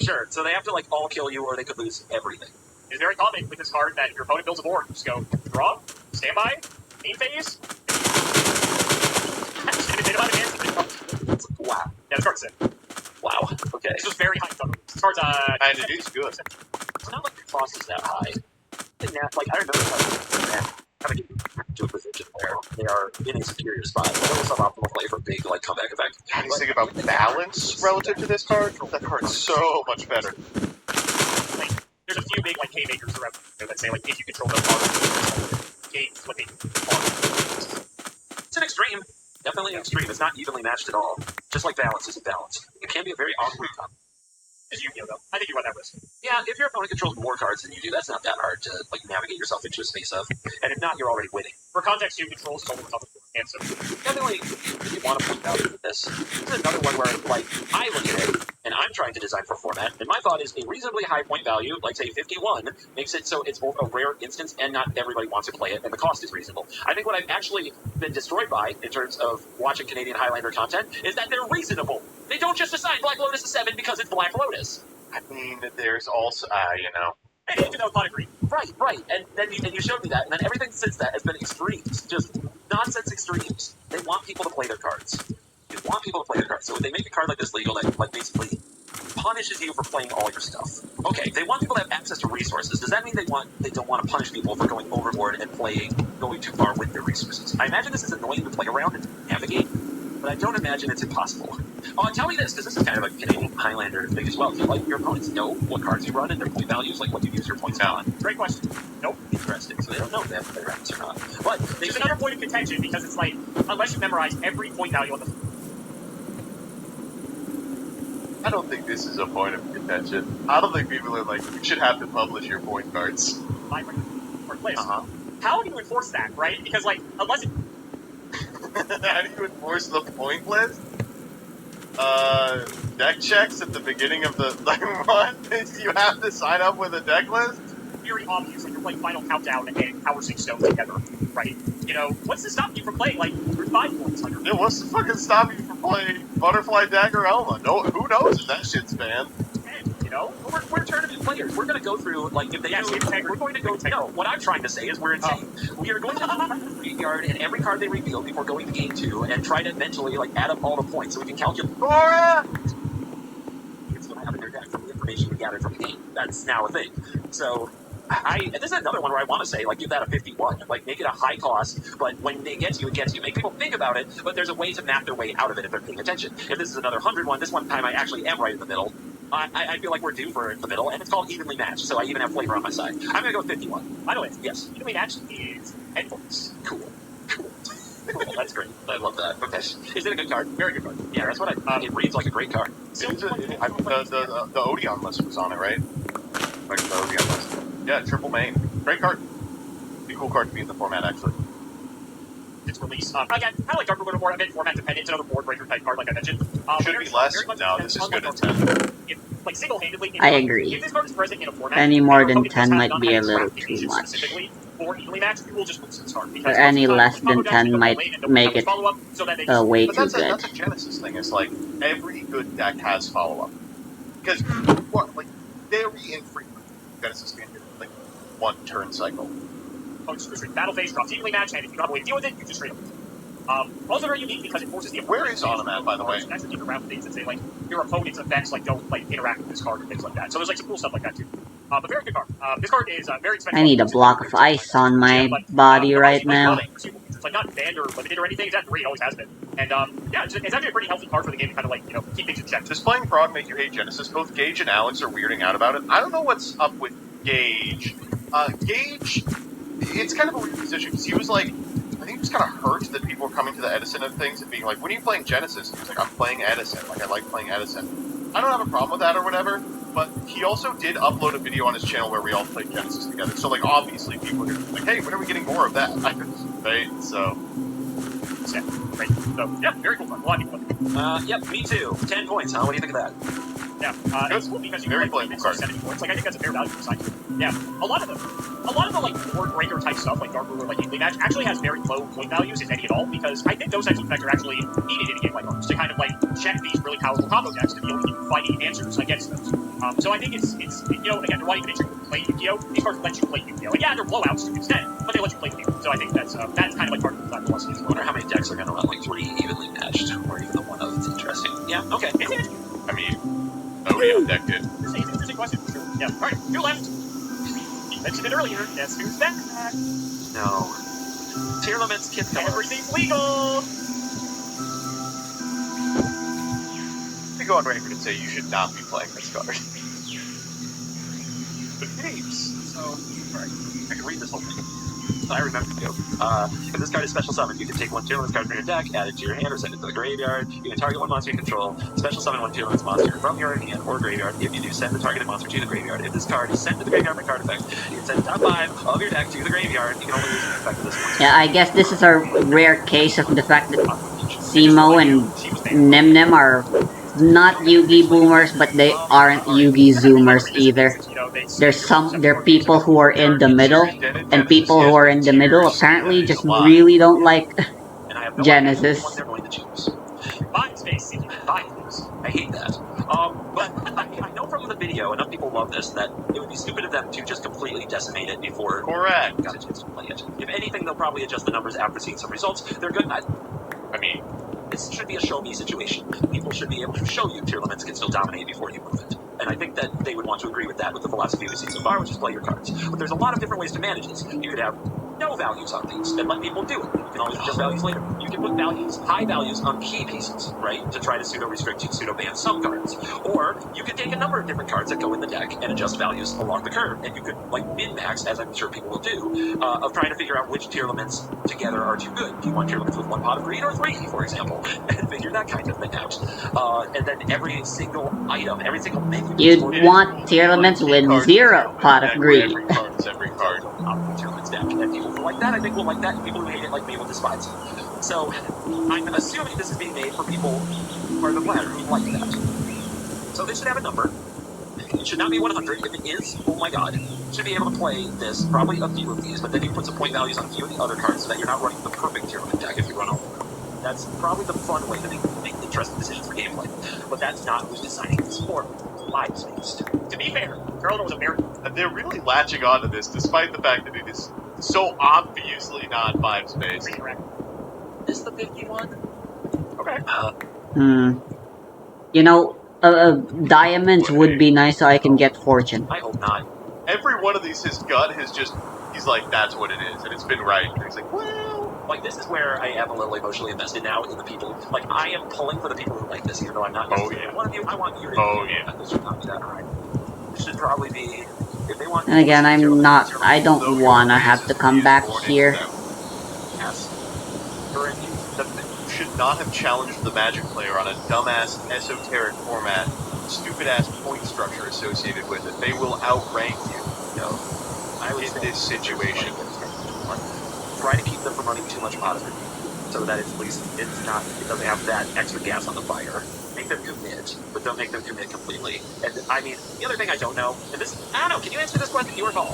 sure. So they have to, like, all kill you, or they could lose everything. It's very common with this card that your opponent builds a board. Just go draw, standby, main phase. Wow. Yeah, this card's sick. Wow. Okay. It's just very high thunder. This card's and it is good. It's not like your cost is that high. Like, I don't know if I kind of get to a position where they are in a superior spot. It's a suboptimal play for big, like, comeback effect. How do you think about balance relative to this card? That card's so much better. like, there's a few big like K makers around there that say like if you control the card, K flipping. It's an extreme. Definitely an extreme. It's not evenly matched at all. Just like balance isn't balanced. It can be a very awkward time. Is Yu-Gi-Oh though? I think you run that risk. Yeah, if your opponent controls more cards than you do, that's not that hard to, like, navigate yourself into a space of. And if not, you're already winning. For context, you control someone with other and so Definitely, if you want to point out this is another one where, like, I look at it, and I'm trying to design for format, and my thought is a reasonably high point value, like, say, 51, makes it so it's both a rare instance and not everybody wants to play it, and the cost is reasonable. I think what I've actually been destroyed by, in terms of watching Canadian Highlander content, is that they're reasonable. They don't just assign Black Lotus a 7 because it's Black Lotus. I mean, there's also, you know. and you know, not agree. Right. And then you showed me that, and then everything since that has been extremes. Just nonsense extremes. They want people to play their cards. They want people to play their cards. So if they make a card like this legal that, like, basically punishes you for playing all your stuff. Okay, they want people to have access to resources. Does that mean they don't want to punish people for going overboard and going too far with their resources? I imagine this is annoying to play around and navigate, but I don't imagine it's impossible. Oh, tell me this, because this is kind of a Canadian Highlander thing as well. Do, like, your opponents know what cards you run and their point values, like what you use your points on? Great question. Nope. Interesting. So they don't know if they have their rounds or not. But There's another point of contention because it's like unless you memorize every point value on the I don't think this is a point of contention. I don't think people are like, you should have to publish your point cards. library or list. How do you enforce that, right? Because like unless it How do you enforce the point list? Deck checks at the beginning of the run. You have to sign up with a deck list? very obvious, like you're playing Final Countdown and Power 6 Stones together, right? You know, what's to stop you from playing like 5 points under? Yeah, what's to fucking stop you from playing Butterfly Dagger Elma? No, who knows if that shit's banned? And, you No? We're tournament players. We're going to go through, like, if they Yes, do, integrity. we're going to go, no, what I'm trying to say is we're insane. We are going to go through the graveyard and every card they reveal before going to game 2 and try to mentally, like, add up all the points so we can calculate. It's going to have in their deck from the information we gathered from the game. That's now a thing. So, and this is another one where I want to say, like, give that a 51. Like, make it a high cost, but when they get to you, it gets you. Make people think about it, but there's a way to map their way out of it if they're paying attention. If this is another 100 one, this one time I actually am right in the middle. I feel like we're due for the middle, and it's called evenly matched, so I even have flavor on my side. I'm going to go with 51. By the way, Yes. evenly matched is 10 points. Cool. Cool. Cool. That's great. I love that. Okay. Is it a good card? Very good card. Yeah, that's what it reads like a great card. The Odeon list was on it, right? Like the Odeon list. Yeah, triple main. Great card. Be a cool card to be in the format, actually. Its release. Again, kind of like Dark Ruler board, a bit format dependent. It's another board breaker type card, like I mentioned. Should be less. No, this is good at 10. Like single-handedly. I agree. If this card is present in a format, Any more and your than opponent does 10 have might be a non-having little crafting too issues much. Specifically for evenly matched, you will just lose this card. Or any less than 10 might make it way But too that's good. a Genesis thing. It's like every good deck has follow-up. Because what, like, very infrequent Genesis can do like one turn cycle. Oh, just battle phase, drops evenly matched, and if you don't have a way to deal with it, you just straight up. Also very unique because it forces the Where is Automat, by the way? Actually, you can around things that say like your opponent's effects like don't like interact with this card or things like that. So there's like some cool stuff like that too. But very good card. This card is very expensive. I need a block of ice on my body right now. It's like not banned or limited or anything. It's at 3, it always has been. And yeah, it's actually a pretty healthy card for the game to kind of like keep things in check. Does playing Frog make you hate Genesis? Both Gage and Alex are weirding out about it. I don't know what's up with Gage. Gage, it's kind of a weird position because he was like, I think he was kind of hurt that people were coming to the Edison and things and being like, when are you playing Genesis? He was like, I'm playing Edison. Like, I like playing Edison. I don't have a problem with that or whatever, but he also did upload a video on his channel where we all played Genesis together. So, like, obviously people are going to be like, hey, when are we getting more of that? Right? So... Yeah, great. So, yeah, very cool card. A lot of people like it. Yep, me too. 10 points, huh? What do you think of that? Yeah, it's cool because you Very can like, playable card. 70 points. Like, I think that's a fair value for side. Yeah, a lot of the like board breaker type stuff, like Dark Ruler, like evenly match, actually has very low point values, if any at all, because I think those types of effects are actually needed in a game like ours to kind of like check these really powerful combo decks to be able to keep finding answers against those. So I think it's again, they're wanting to play Yu-Gi-Oh! These cards let you play Yu-Gi-Oh! And yeah, they're blowouts to an extent, but they let you play the game. So I think that's kind of like part of the design philosophy. I wonder how many decks are going to run like 3 evenly matched, or even the one of it's interesting. Yeah, okay. I mean, Odeon deck did. It's an interesting question. Sure. Yeah. All right, 2 left. You mentioned it earlier. Guess who's back? No. Tier limits, kid killers. Everything's legal. Let me go on record and say you should not be playing this card. But games. So, alright, I can read this whole thing. I remember the joke. If this card is special summoned, you can take 1 tier limits card from your deck, add it to your hand, or send it to the graveyard. You can target 1 monster you control, special summon 1 tier limits monster from your hand or graveyard. If you do, send the targeted monster to the graveyard. If this card is sent to the graveyard by card effect, you can send top 5 of your deck to the graveyard. You can only use the effect of this one. Yeah, I guess this is a rare case of the fact that Simo and Nim are not Yugi boomers, but they aren't Yugi zoomers either. There are people who are in the middle, and people who are in the middle apparently just really don't like Genesis. I hate that. But I know from the video, enough people love this, that it would be stupid of them to just completely decimate it before Correct. got a chance to play it. If anything, they'll probably adjust the numbers after seeing some results. They're good. I mean, this should be a show me situation. People should be able to show you tier limits can still dominate before you move it. And I think that they would want to agree with that with the philosophy we've seen so far, which is play your cards. But there's a lot of different ways to manage this. You could have no values on things and let people do it. You can always adjust values later. You can put values, high values on key pieces, right? To try to pseudo-restrict, pseudo-ban some cards. Or you could take a number of different cards that go in the deck and adjust values along the curve. And you could, like, min-max, as I'm sure people will do, of trying to figure out which tier limits together are too good. Do you want tier limits with 1 pot of green or 3, for example? And figure that kind of thing out. And then every single item, every single menu... You'd want tier limits with 0 pot of green. Every card. Tier limits deck. And people who like that, I think will like that, and people who hate it like me will despise it. So, I'm assuming this is being made for people who are the latter, who like that. So this should have a number. It should not be 100. If it is, oh my god. You should be able to play this, probably a few of these, but then you put some point values on a few of the other cards so that you're not running the perfect tier limit deck if you run all of them. That's probably the fun way to make interesting decisions for gameplay. But that's not who's designing this for. 5-spaced. To be fair, Carolina was a very And they're really latching onto this, despite the fact that it is so obviously not 5-spaced. redirect. Is the 51? Okay. You know, diamonds would be nice so I can get fortune. I hope not. Every one of these, his gut has just, he's like, that's what it is, and it's been right. And he's like, well, Like, this is where I am a little emotionally invested now in the people. Like, I am pulling for the people who like this, even though I'm not. Oh, yeah. One of you, I want you to. Oh, yeah. This should not be that hard. This should probably be. If they want. And again, I don't wanna have to come back here. Yes. You should not have challenged the Magic player on a dumbass, esoteric format, stupid-ass point structure associated with it. They will outrank you. No. I would In say this situation. Try to keep them from running too much out of it, so that at least it doesn't have that extra gas on the fire. Make them commit, but don't make them commit completely. And I mean, the other thing I don't know, and this, I don't know, can you answer this question? You recall?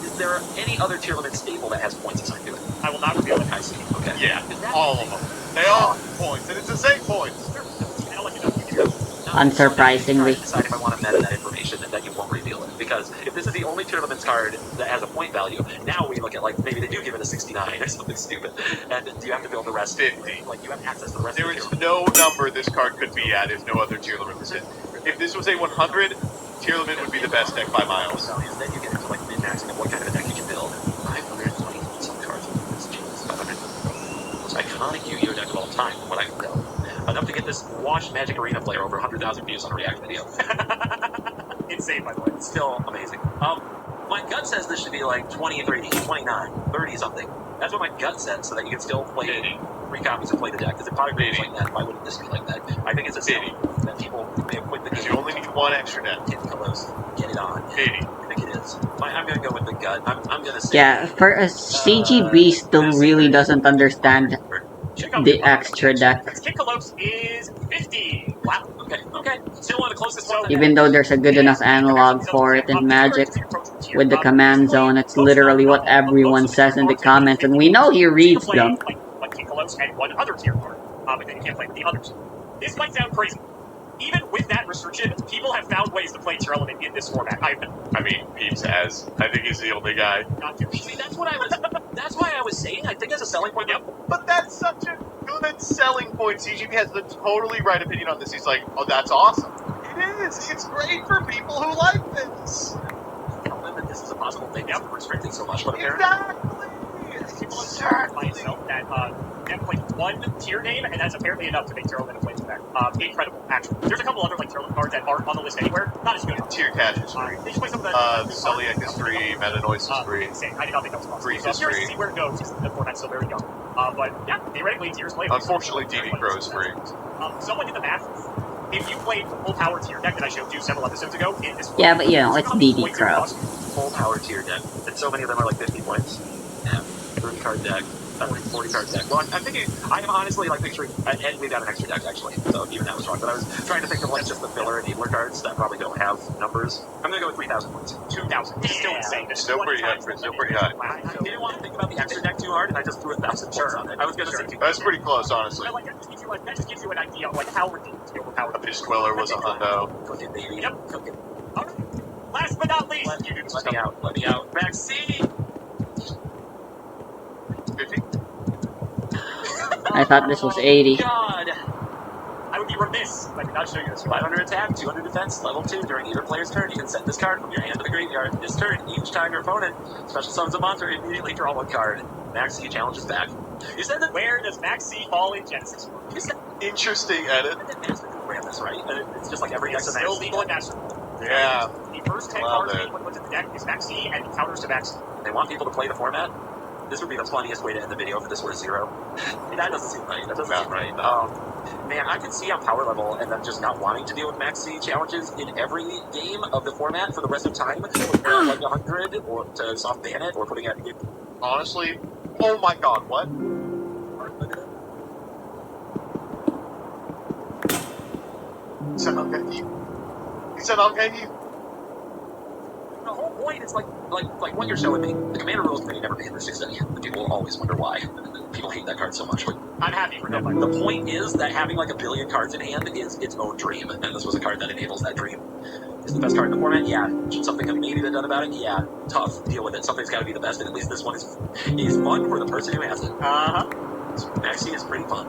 Is there any other tier limit stable that has points assigned to it? I will not reveal it. I see. Okay. Yeah, Is that all of them. They all have points, and it's the same points. I'll let you know. You can- Unsurprisingly. Decide if I want to meta that information and that you won't reveal it. Because if this is the only tier limits card that has a point value, now we look at like maybe they do give it a 69 or something stupid. And do you have to build the rest? 50. Like you have access to the rest There of the is tier no number this card could be at if no other tier limit was hit. If this was a 100, tier limit would be the best deck by miles. values. Then you get into like min-maxing of what kind of a deck you can build. 520 some cards with this genius. 500. Most iconic Yu-Gi-Oh deck of all time, from what I can tell. Enough to get this washed Magic Arena player over 100,000 views on a React video. Insane, by the way. It's still amazing. My gut says this should be like 23, 29, 30 something. That's what my gut says, so that you can still play 3 copies and play the deck. Because if product was like that, why wouldn't this be like that? I think it's a silly that people may have quit the Because game. you only need one extra deck. Get close. Get it on. 80. I think it is. I'm gonna go with the gut. I'm gonna say. Yeah, for CGB still really doesn't understand Check out the extra deck. Kid Colops is 50. Wow. Okay. Still one of the closest ones. Even though there's a good enough analog for it in Magic, with the command zone, it's literally what everyone says in the comments, and we know he reads them. Like King Colops and one other tier card, but then you can't play with the others. This might sound crazy. Even with that restriction, people have found ways to play tier element in this format. I mean, Peeps has. I think he's the only guy. not to. See, that's what I was. That's why I was saying. I think as a selling point. Yep. But that's such a good selling point. CGP has the totally right opinion on this. He's like, oh, that's awesome. It is. It's great for people who like this. That this is a possible thing. Yep. We're restricting so much, but apparently. By itself that that plays one tier name, and that's apparently enough to make tier element a place back. Incredible, actually. There's a couple other like tier element cards that aren't on the list anywhere. Not as good. Tier catch is free. They just play some of the Celiac is free. Meta Noise is free. Insane. I did not think that was possible. Freeze So I'm is curious free. to see where it goes. Because the format's still very young. But yeah, theoretically, tiers play. Unfortunately, DD Crow is free. Someone did the math. If you played the full power tier deck that I showed you several episodes ago in this Yeah, but you know, it's DD Crow. Full power tier deck, and so many of them are like 50 points. Yeah, 30 card deck, 40 card deck. Well, I'm thinking, I am honestly like picturing, and we've got an extra deck actually, so even that was wrong. But I was trying to think of like just the filler enabler cards that probably don't have numbers. I'm gonna go with 3,000 points. 2,000. It's still insane. There's Still pretty high. Still pretty high. I didn't want to think about the extra deck too hard, and I just threw 1,000 points on it. I was gonna say 2,000. That's pretty close, honestly. Like, that just gives you an idea of like how ridiculously overpowered. A Pitch Queller was a hundo. Cook it, baby. Yep. Cook it. Alright. Last but not least, you do this Let me out. Let me out. Vaccine. 50. I thought this was 80. God. I would be remiss if I did not show you this. 500 attack, 200 defense, level 2. During either player's turn, you can send this card from your hand to the graveyard. This turn, each time your opponent special summons a monster, immediately draw 1 card. Max C challenges back. You said that. Where does Max C fall in Genesis? You said Interesting edit. that Master ran this, right? And it's just like every deck It's of Max still C. legal in Master. Yeah. The first 10 Love cards it. anyone puts in the deck is Max C and counters to Max C. They want people to play the format. This would be the funniest way to end the video if this were 0. That doesn't seem right. That doesn't seem right. Man, I can see on power level and them just not wanting to deal with Max C challenges in every game of the format for the rest of time. Like 100 or to soft ban it or putting it. Honestly, oh my god, what? He said uncanny. He said uncanny. The whole point is like what you're showing me. The Commander Rules Committee never made this success. And people will always wonder why. People hate that card so much. But I'm happy for nobody. the point is that having like a billion cards in hand is its own dream, and this was a card that enables that dream. Is the best card in the format? Yeah. Should something have maybe been done about it? Yeah. Tough. Deal with it. Something's got to be the best, and at least this one is fun for the person who has it. Maxi is pretty fun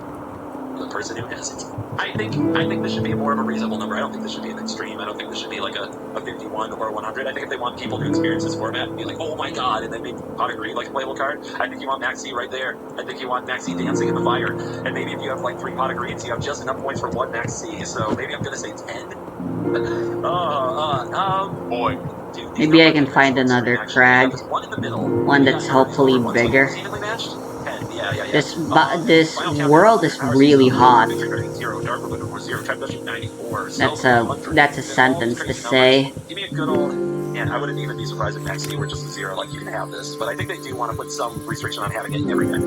for the person who has it. I think this should be more of a reasonable number. I don't think this should be an extreme. I don't think this should be like a 51 or a 100. I think if they want people to experience this format and be like, oh my god, and then maybe pot of greed like a playable card, I think you want Maxi right there. I think you want Maxi dancing in the fire. And maybe if you have like 3 pot of greens, you have just enough points for 1 Maxi. So maybe I'm gonna say 10. Boy. Dude, Maybe I can find another crag. One that's hopefully bigger. This world is really hot. That's a sentence to say. Give me a good old, and I wouldn't even be surprised if Maxi were just a 0. Like, you can have this, but I think they do want to put some restriction on having it every day.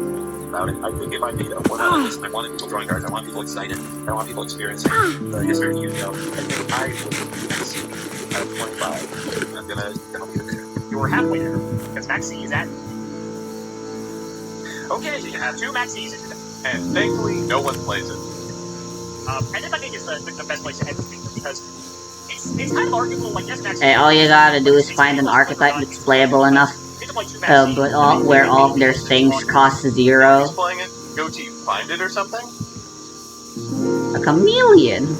About it. I think if I made a one out of this, I wanted people drawing cards, I want people excited, I want people experiencing the history of Yu-Gi-Oh! I think I would Maxi out of 25. I'm gonna leave it there. You're halfway there, because Maxi is at... Okay, So you have 2 Maxis in your deck. And thankfully, no one plays it. And this, I think, is the best place to end this video, because it's kind of arguable, like, yes, Maxi... Hey, all you gotta do is find an archetype that's playable enough. But where all of their things cost 0. Who's playing it? Go to find it or something? A chameleon.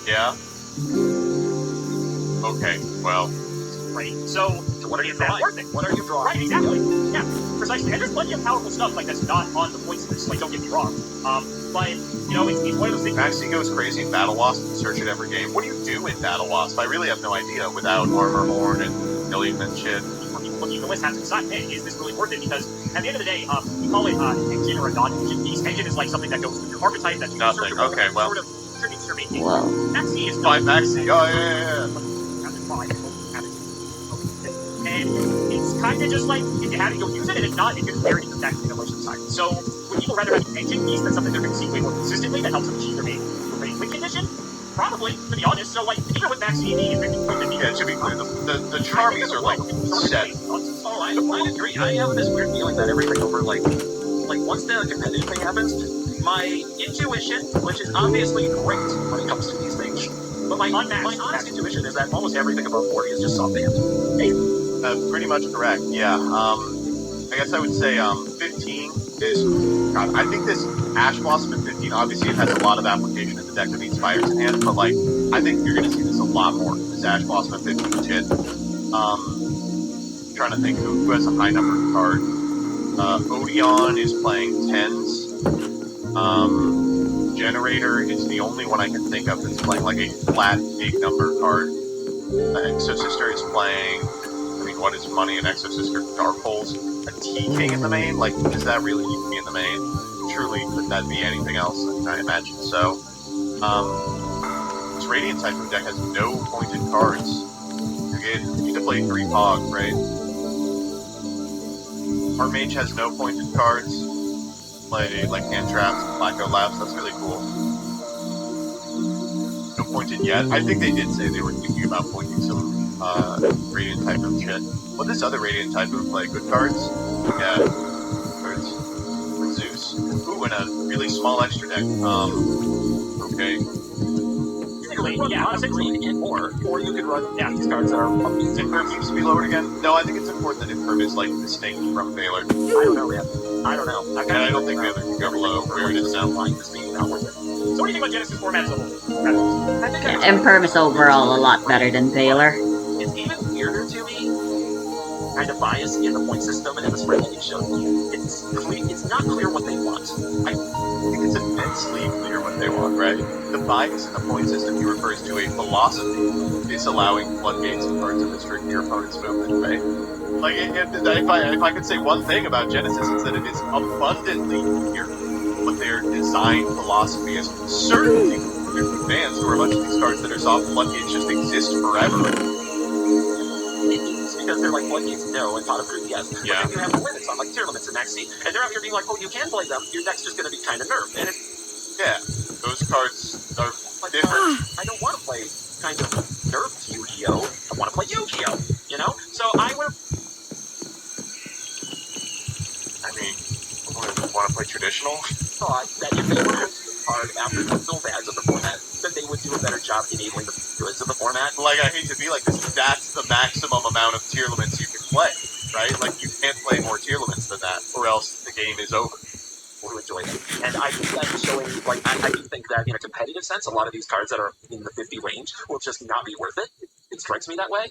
Yeah. Okay, well. Right, so what are you is that drawing? worth it? What are you drawing? Right, exactly. Yeah, precisely. And there's plenty of powerful stuff, like, that's not on the points list, like, don't get me wrong. But, you know, it's one of those things... Maxi goes crazy in Battle Wasp and search it every game. What do you do in Battle Wasp? I really have no idea without Armor Horn and Million and shit. For people looking at the list have to decide, hey, is this really worth it? Because at the end of the day, we call it engine or a non-engine piece. Engine is like something that goes with your archetype, that's Nothing. Okay, well. sort of contributes to your main game. Well. Maxi is Find Maxi. Oh, yeah. And it's kind of just like, if you have it, you'll use it, and if not, it gets buried in your deck in the motion side. So, would people rather have an engine piece than something they're going to see way more consistently that helps them achieve their main win condition? Probably, to be honest. So, like, even with Maxi, Yeah, it should be clear. The charmies are like set. Oh, I agree. I have this weird feeling that everything over, like once the competitive thing happens, my intuition, which is obviously great when it comes to these things, but my honest intuition is that almost everything above 40 is just soft band. Pretty much correct, yeah. I guess I would say 15 is... God, I think this Ash Blossom at 15, obviously it has a lot of application in the deck that needs fires in hand, but like, I think you're going to see this a lot more, this Ash Blossom at 15 shit. Trying to think who has a high number card. Odeon is playing 10s. Generator is the only one I can think of that's playing like a flat big number card. Exosister is playing... What is money in Exosister? Dark Holes? A T-King in the main? Like, does that really need to be in the main? Truly, could that be anything else? I imagine so. This Radiant Typhoon deck has no pointed cards. You need to play 3 Pog, right? Our Mage has no pointed cards. Play, like, Hand Traps and Blackout Labs, that's really cool. No pointed yet. I think they did say they were thinking about pointing some Radiant Typhoon shit. Will this other Radiant Typhoon play good cards? Yeah. Cards. For Zeus. Ooh, and a really small extra deck. Okay. Yeah, essentially, or you could run these cards that are Is Imperm needs to be lowered again? No, I think it's important that Imperm is, like, distinct from Valor. I don't know, man. I don't know. And I don't think Valor can go below where it is now. This being not worth it. So what do you think about Genesis format as a whole? I think Imperm is overall a lot better than Valor. It's even weirder to me, kind of biased in the point system and in the spread that you showed me. It's not clear what they want. I think it's immensely clear what they want, right? The bias in the point system he refers to a philosophy is allowing floodgates of cards to restrict your opponent's movement, right? Like, if I could say one thing about Genesis, it's that it is abundantly clear what their design philosophy is. Certainly, there's fans who are a bunch of these cards that are soft floodgates just exist forever. Because they're like floodgates, no, and pot of fruit, yes. Yeah. But then you have the limits on like tier limits and Maxi, and they're out here being like, oh, you can play them, your deck's just going to be kind of nerfed. And it's... Yeah, those cards are different. I don't want to play kind of nerfed Yu-Gi-Oh! I want to play Yu-Gi-Oh! You know? So I would... I mean, want to play traditional? Thought that if they were card after the Silvags of the format, that they would do a better job enabling the goods of the format. Like, I hate to be like this, but that's the maximum amount of tier limits you can play, right? Like, you can't play more tier limits than that, or else the game is over. Who enjoy them. And I think that showing, like, I do think that in a competitive sense, a lot of these cards that are in the 50 range will just not be worth it. It strikes me that way.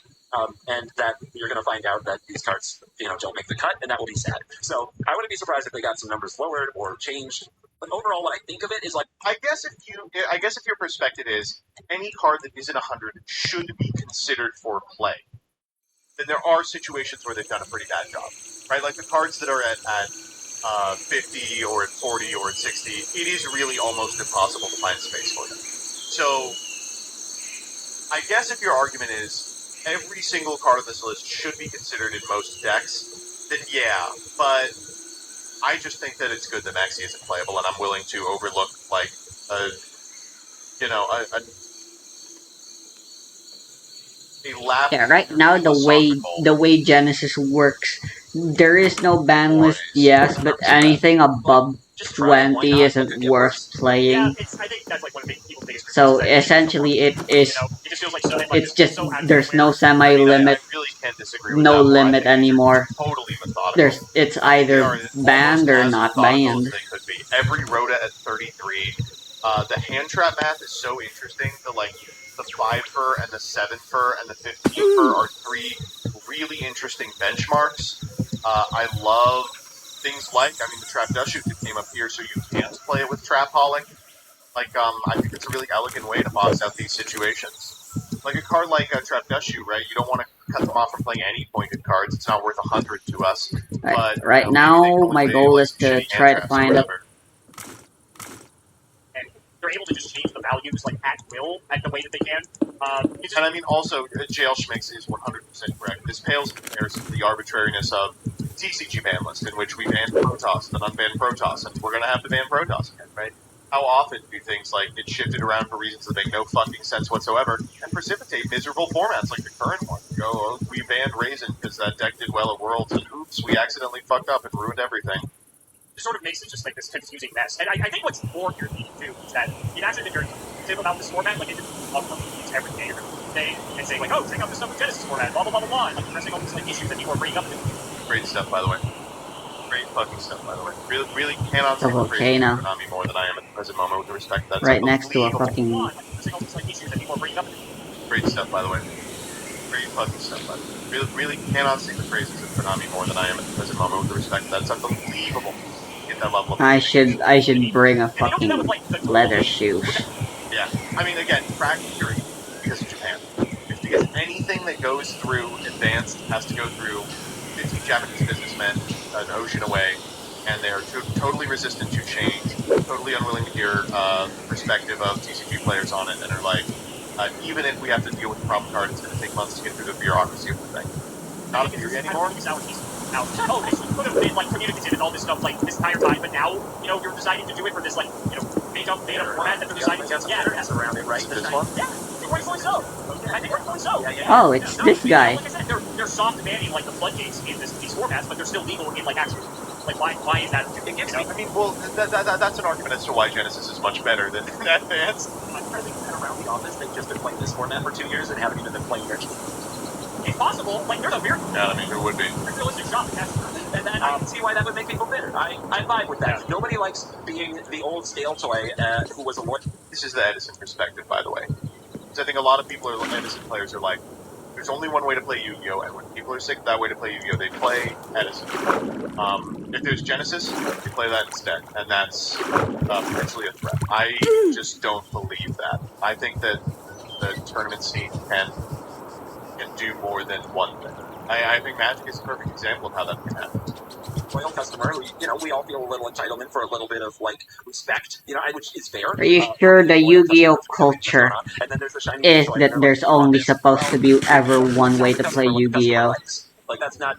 And that you're going to find out that these cards, don't make the cut, and that will be sad. So I wouldn't be surprised if they got some numbers lowered or changed. But overall, what I think of it is like, I guess if your perspective is any card that isn't 100 should be considered for play, then there are situations where they've done a pretty bad job, right? Like the cards that are at 50 or at 40 or at 60, it is really almost impossible to find space for them. So I guess if your argument is every single card on this list should be considered in most decks, then yeah, but I just think that it's good that Maxi isn't playable, and I'm willing to overlook, like, a lap. Yeah, right now the way Genesis works, there is no ban list, yes, but anything above 20 isn't worth Yeah, playing. I think that's like one of people's biggest So criticisms. essentially, it is. It just feels like so, It's just so out of there's no nowhere. semi-limit, I really can't disagree with no that more. I limit think it's anymore. totally methodical. It's They either are banned almost or as not methodical banned. as they could be. Every Rhoda at 33. The hand trap math is so interesting. The 5 and the 7 and the 15 are 3 really interesting benchmarks. I love things like, the trap dust shoot that came up here, so you can't play it with Trapaholic. Like, I think it's a really elegant way to box out these situations. Like a card like Trap Dust Shoot, right? You don't want to cut them off from playing any pointed cards. It's not worth 100 to us. But Right now, my goal is to try to find a. And they're able to just change the values like at will, at the way that they can. It's just, And also, Jail Schmix is 100% correct. This pales in comparison to the arbitrariness of TCG ban list, in which we banned Protoss and then unbanned Protoss, and we're going to have to ban Protoss again, right? How often do things like get shifted around for reasons that make no fucking sense whatsoever and precipitate miserable formats like the current one? Oh, we banned Raisin because that deck did well at Worlds, and oops, we accidentally fucked up and ruined everything. It sort of makes it just like this confusing mess. And I think what's more irritating too is that you've actually been very positive about this format. Like, it didn't love every day or day and saying, like, oh, check out this stuff with Genesis format, blah, blah, blah, blah, blah, and like addressing all these like issues that people are bringing up. Great stuff, by the way. Great fucking stuff, by the way. Really cannot The say volcano. Konami more than I am at the present moment with respect to that. Right next to a fucking. Great stuff, by the way. Great fucking stuff, by the way. Really cannot sing the praises of Konami more than I am at the present moment with respect to that. It's unbelievable. Get that level of I should bring a fucking leather shoes. Yeah. Again, practically because of Japan. It's because anything that goes through advanced has to go through 50 Japanese businessmen an ocean away, and they are totally resistant to change, totally unwilling to hear the perspective of TCG players on it, and are like, even if we have to deal with the problem card, it's going to take months to get through the bureaucracy of the thing. Not a theory anymore. Oh, this could have been like communicative and all this stuff like this entire time, but now you're deciding to do it for this made up format that they're deciding to. Yeah, pass around it, right? This one? Yeah, rightfully so. I think rightfully so. Oh, it's this guy. Like I said, they're soft banning like the floodgates in these formats, but they're still legal in like actual. Like why is that? It gives me. Well, that's an argument as to why Genesis is much better than Advance. I think that around the office they've just been playing this format for 2 years and haven't even been playing their. It's possible. Like there's a very Who would be? realistic shot. And I can see why that would make people bitter. I vibe with that. Yeah. Nobody likes being the old stale toy who was a lawyer. This is the Edison perspective, by the way. Because I think a lot of people Edison players are like, there's only one way to play Yu-Gi-Oh! And when people are sick of that way to play Yu-Gi-Oh! They play Edison. If there's Genesis, they play that instead. And that's potentially a threat. I just don't believe that. I think that the tournament scene can do more than one thing. I think Magic is a perfect example of how that can happen. Loyal customer, we all feel a little entitlement for a little bit of respect, which is fair. Are you sure the Yu-Gi-Oh culture is that there's only supposed to be ever one way to play Yu-Gi-Oh? Like that's not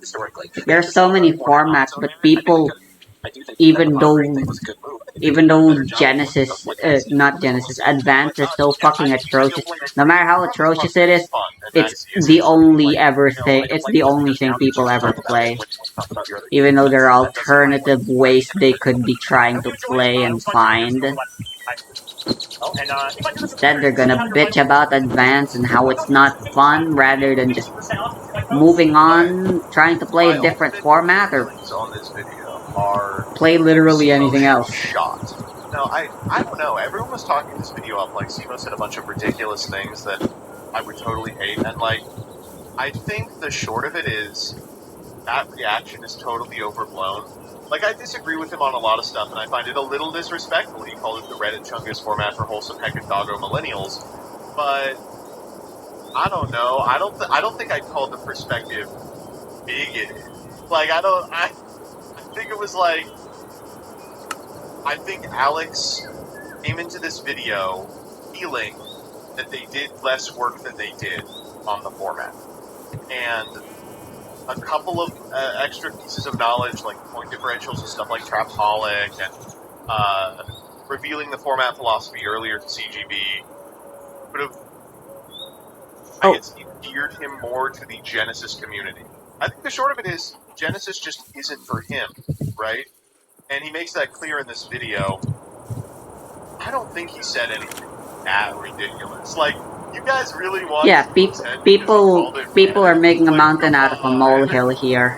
historically. There's so many formats, but people, even though Genesis, not Genesis, Advance is so fucking atrocious. No matter how atrocious it is, it's the only thing. It's the only thing people ever play. Even though there are alternative ways they could be trying to play and find. Oh, and if I do this Instead, they're gonna bitch about advance and how it's not fun, rather than just moving on, trying to play My a different ultimate format, or feelings on this video are play literally Simo anything should be else. shot. No, I don't know. Everyone was talking this video up like Simo said a bunch of ridiculous things that I would totally hate, and like I think the short of it is that reaction is totally overblown. Like, I disagree with him on a lot of stuff, and I find it a little disrespectful. He called it the Reddit Chungus format for wholesome heckin' doggo millennials, but I don't know. I don't think I'd call the perspective bigoted. Like, I think it was like, I think Alex came into this video feeling that they did less work than they did on the format. And a couple of extra pieces of knowledge, like point differentials and stuff like Trapaholic, and revealing the format philosophy earlier to CGB, would have, I guess, endeared him more to the Genesis community. I think the short of it is, Genesis just isn't for him, right? And he makes that clear in this video. I don't think he said anything that ridiculous. Like, you guys really want Yeah, Simo's head because he people called it are Reddit? making a Like, mountain out come of a on. molehill here.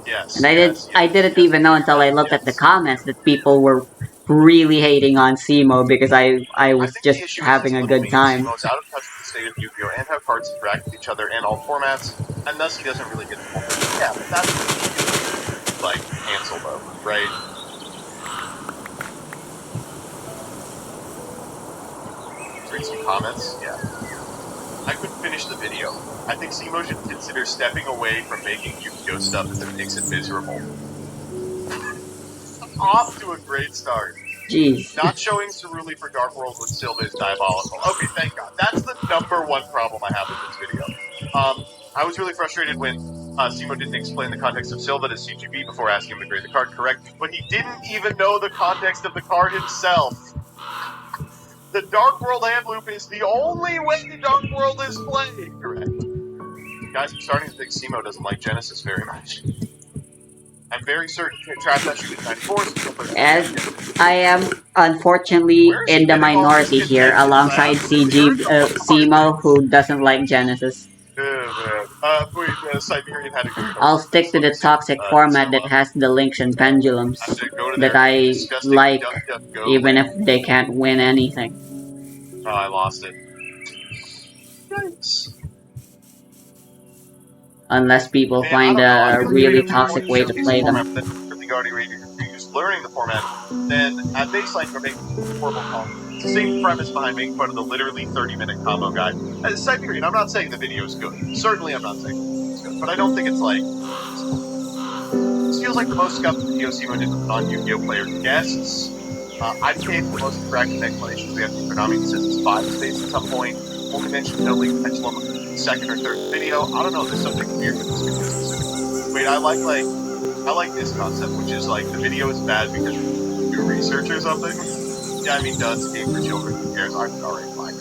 Yes. And yes, I yes, didn't yes, even know until I looked at the yes. comments that people were really hating on Simo because I I was think just the issue is this having a little good meme time. Simo is out of touch with the state of Yu-Gi-Oh! And how cards interact with each other in all formats, and thus he doesn't really get the full picture. Yeah, but that's like cancel though, right? Read some comments. Yeah. I couldn't finish the video. I think Simo should consider stepping away from making Yu-Gi-Oh! Stuff as it makes it miserable. Off to a great start. Jeez. Not showing Ceruli for Dark World with Silva is diabolical. Okay, thank God. That's the number one problem I have with this video. I was really frustrated when Simo didn't explain the context of Silva to CGB before asking him to grade the card correct, but he didn't even know the context of the card himself. The Dark World hand loop is the only way the Dark World is played. Correct. Guys, I'm starting to think Simo doesn't like Genesis very much. I'm very certain Trap that shoot is 94. As I am unfortunately Where is he in the getting all these minority here, connections? alongside Simo, who doesn't like Genesis. Siberian had a good I'll stick to the toxic format that has the links and pendulums that I like, even if they can't win anything. Oh, I lost it. Yikes. Unless people Man, I find don't know. I a feel really like toxic way to play them. Format, but then really already used learning the format, then at baseline you're making horrible combo. It's the same premise behind making fun of the literally 30-minute combo guide. As Siberian, I'm not saying the video is good. Certainly I'm not saying it's good, but I don't think it's like... This feels like the most scuffed video Simo did with non-Yu-Gi-Oh! Player guests. I'd say the most interactive explanations we have to Konami says it's 5 space at some point. Only mentioned no link pendulum second or third video. I don't know if there's something weird with this video specifically. Wait, I like this concept, which is like the video is bad because you do research or something. Yeah, I mean, duh, it's a game for children. Who cares? Alright, fine.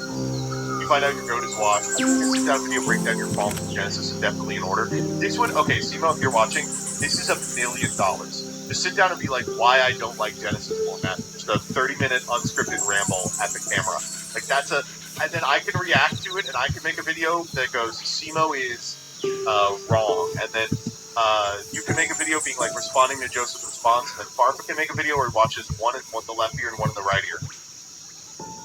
You find out your goat is washed. Sit down video, break down your fall from Genesis is definitely in order. This one, okay, Simo, if you're watching, this is $1 million. Just sit down and be like, why I don't like Genesis format. Just a 30-minute unscripted ramble at the camera. Like, that's a... And then I can react to it, and I can make a video that goes, Simo is wrong. And then you can make a video being like responding to Joseph's response, and then Farfa can make a video where he watches one in the left ear and one in the right ear.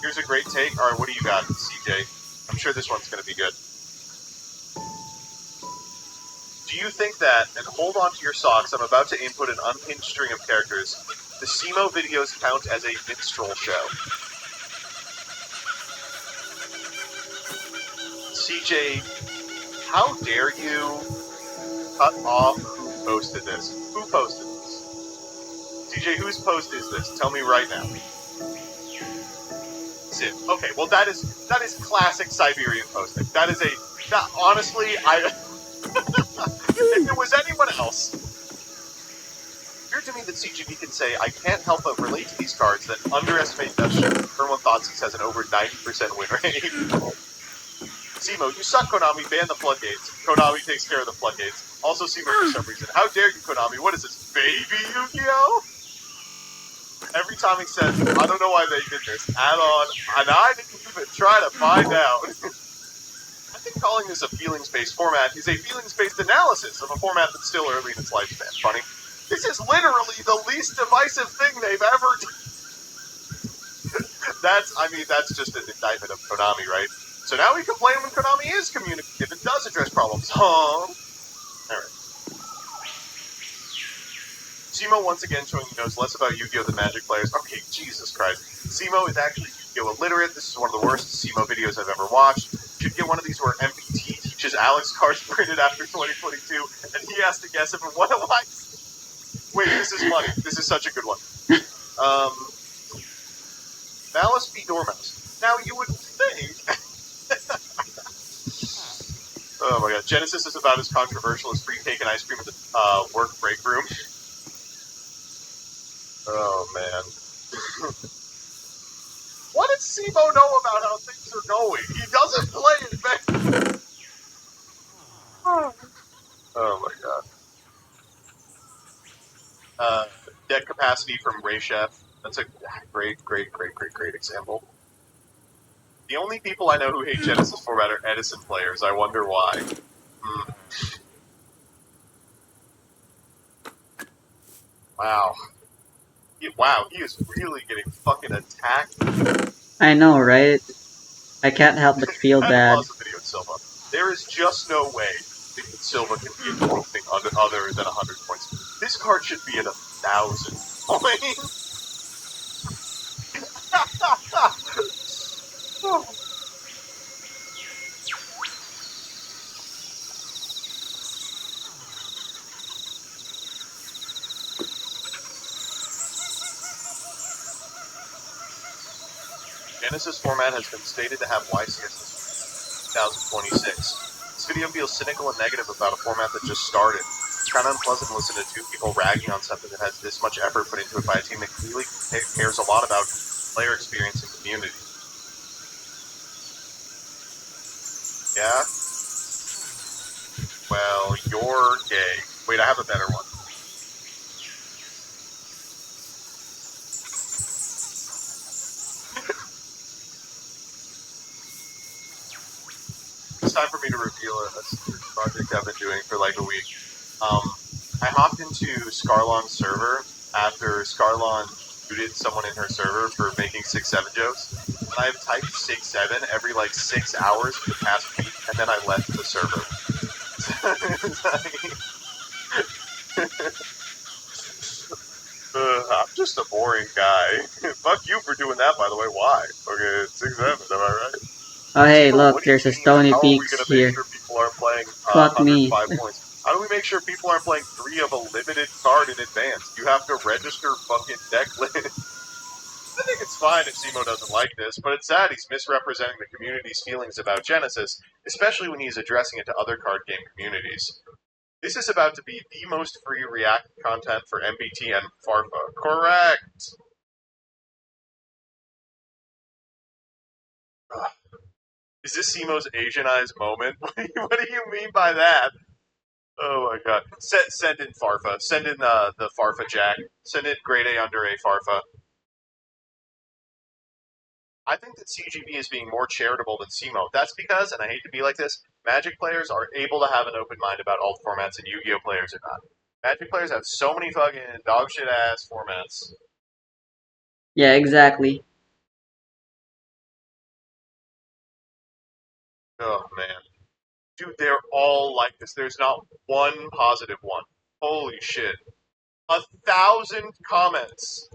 Here's a great take. Alright, what do you got, CJ? I'm sure this one's going to be good. Do you think that, and hold on to your socks, I'm about to input an unhinged string of characters, the Simo videos count as a minstrel show? CJ, how dare you cut off who posted this? Who posted this? CJ, whose post is this? Tell me right now. Sid. Okay, well that is classic Siberian posting. Honestly, if it was anyone else, weird to me that CGB can say, I can't help but relate to these cards that underestimate Dutch. Everyone thought he has an over 90% win rate. Simo, you suck, Konami. Ban the floodgates. Konami takes care of the floodgates. Also, Simo, for some reason. How dare you, Konami? What is this, baby Yu-Gi-Oh? Every time he says, I don't know why they did this. Add on, and I didn't even try to find out. I think calling this a feelings-based format is a feelings-based analysis of a format that's still early in its lifespan. Funny. This is literally the least divisive thing they've ever done. That's just an indictment of Konami, right? So now we complain when Konami is communicative and does address problems. Huh? Alright. Simo once again showing he knows less about Yu-Gi-Oh! Than Magic players. Okay, Jesus Christ. Simo is actually Yu-Gi-Oh! Illiterate. This is one of the worst Simo videos I've ever watched. Should get one of these where MPT teaches Alex cards printed after 2022, and he has to guess if it what it likes. Wait, this is funny. This is such a good one. Malice v. Dormouse. Now, you would think... Oh my god. Genesis is about as controversial as free cake and ice cream in the work break room. Oh, man. What does Simo know about how things are going? He doesn't play it, man. Oh my god. Deck capacity from Ray Chef. That's a great example. The only people I know who hate Genesis format are Edison players. I wonder why. Wow. Wow, he is really getting fucking attacked. I know, right? I can't help but feel bad. Pause the video, Silva. There is just no way that Silva can be anything other than 100 points. This card should be at 1,000 points. Genesis format has been stated to have YCS 2026. This video feels cynical and negative about a format that just started. It's kind of unpleasant to listen to two people ragging on something that has this much effort put into it by a team that clearly cares a lot about player experience and community. Yeah? Well, you're gay. Wait, I have a better one. It's time for me to reveal a project I've been doing for like a week. I hopped into Scarlon's server after Scarlon booted someone in her server for making 6-7 jokes. And I've typed 6-7 every like 6 hours for the past week, and then I left the server. I'm just a boring guy. Fuck you for doing that, by the way. Why? Okay, 6-7, am I right? Oh hey, Timo, look, what do you there's a mean? Stony How are we Peaks gonna here. make sure people aren't playing Fuck me. 105 points? How do we make sure people aren't playing 3 of a limited card in advance? You have to register fucking deck list. I think it's fine if Simo doesn't like this, but it's sad he's misrepresenting the community's feelings about Genesis, especially when he's addressing it to other card game communities. This is about to be the most free React content for MBT and Farfa. Correct! Ugh. Is this Simo's Asianized moment? What do you mean by that? Oh my god. Send in Farfa. Send in the Farfa Jack. Send in grade A under A Farfa. I think that CGB is being more charitable than Simo. That's because, and I hate to be like this, Magic players are able to have an open mind about alt formats and Yu-Gi-Oh! Players are not. Magic players have so many fucking dogshit ass formats. Yeah, exactly. Oh man. Dude, they're all like this. There's not one positive one. Holy shit. 1,000 comments.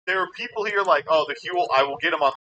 There are people here like, oh, the Huel, I will get him on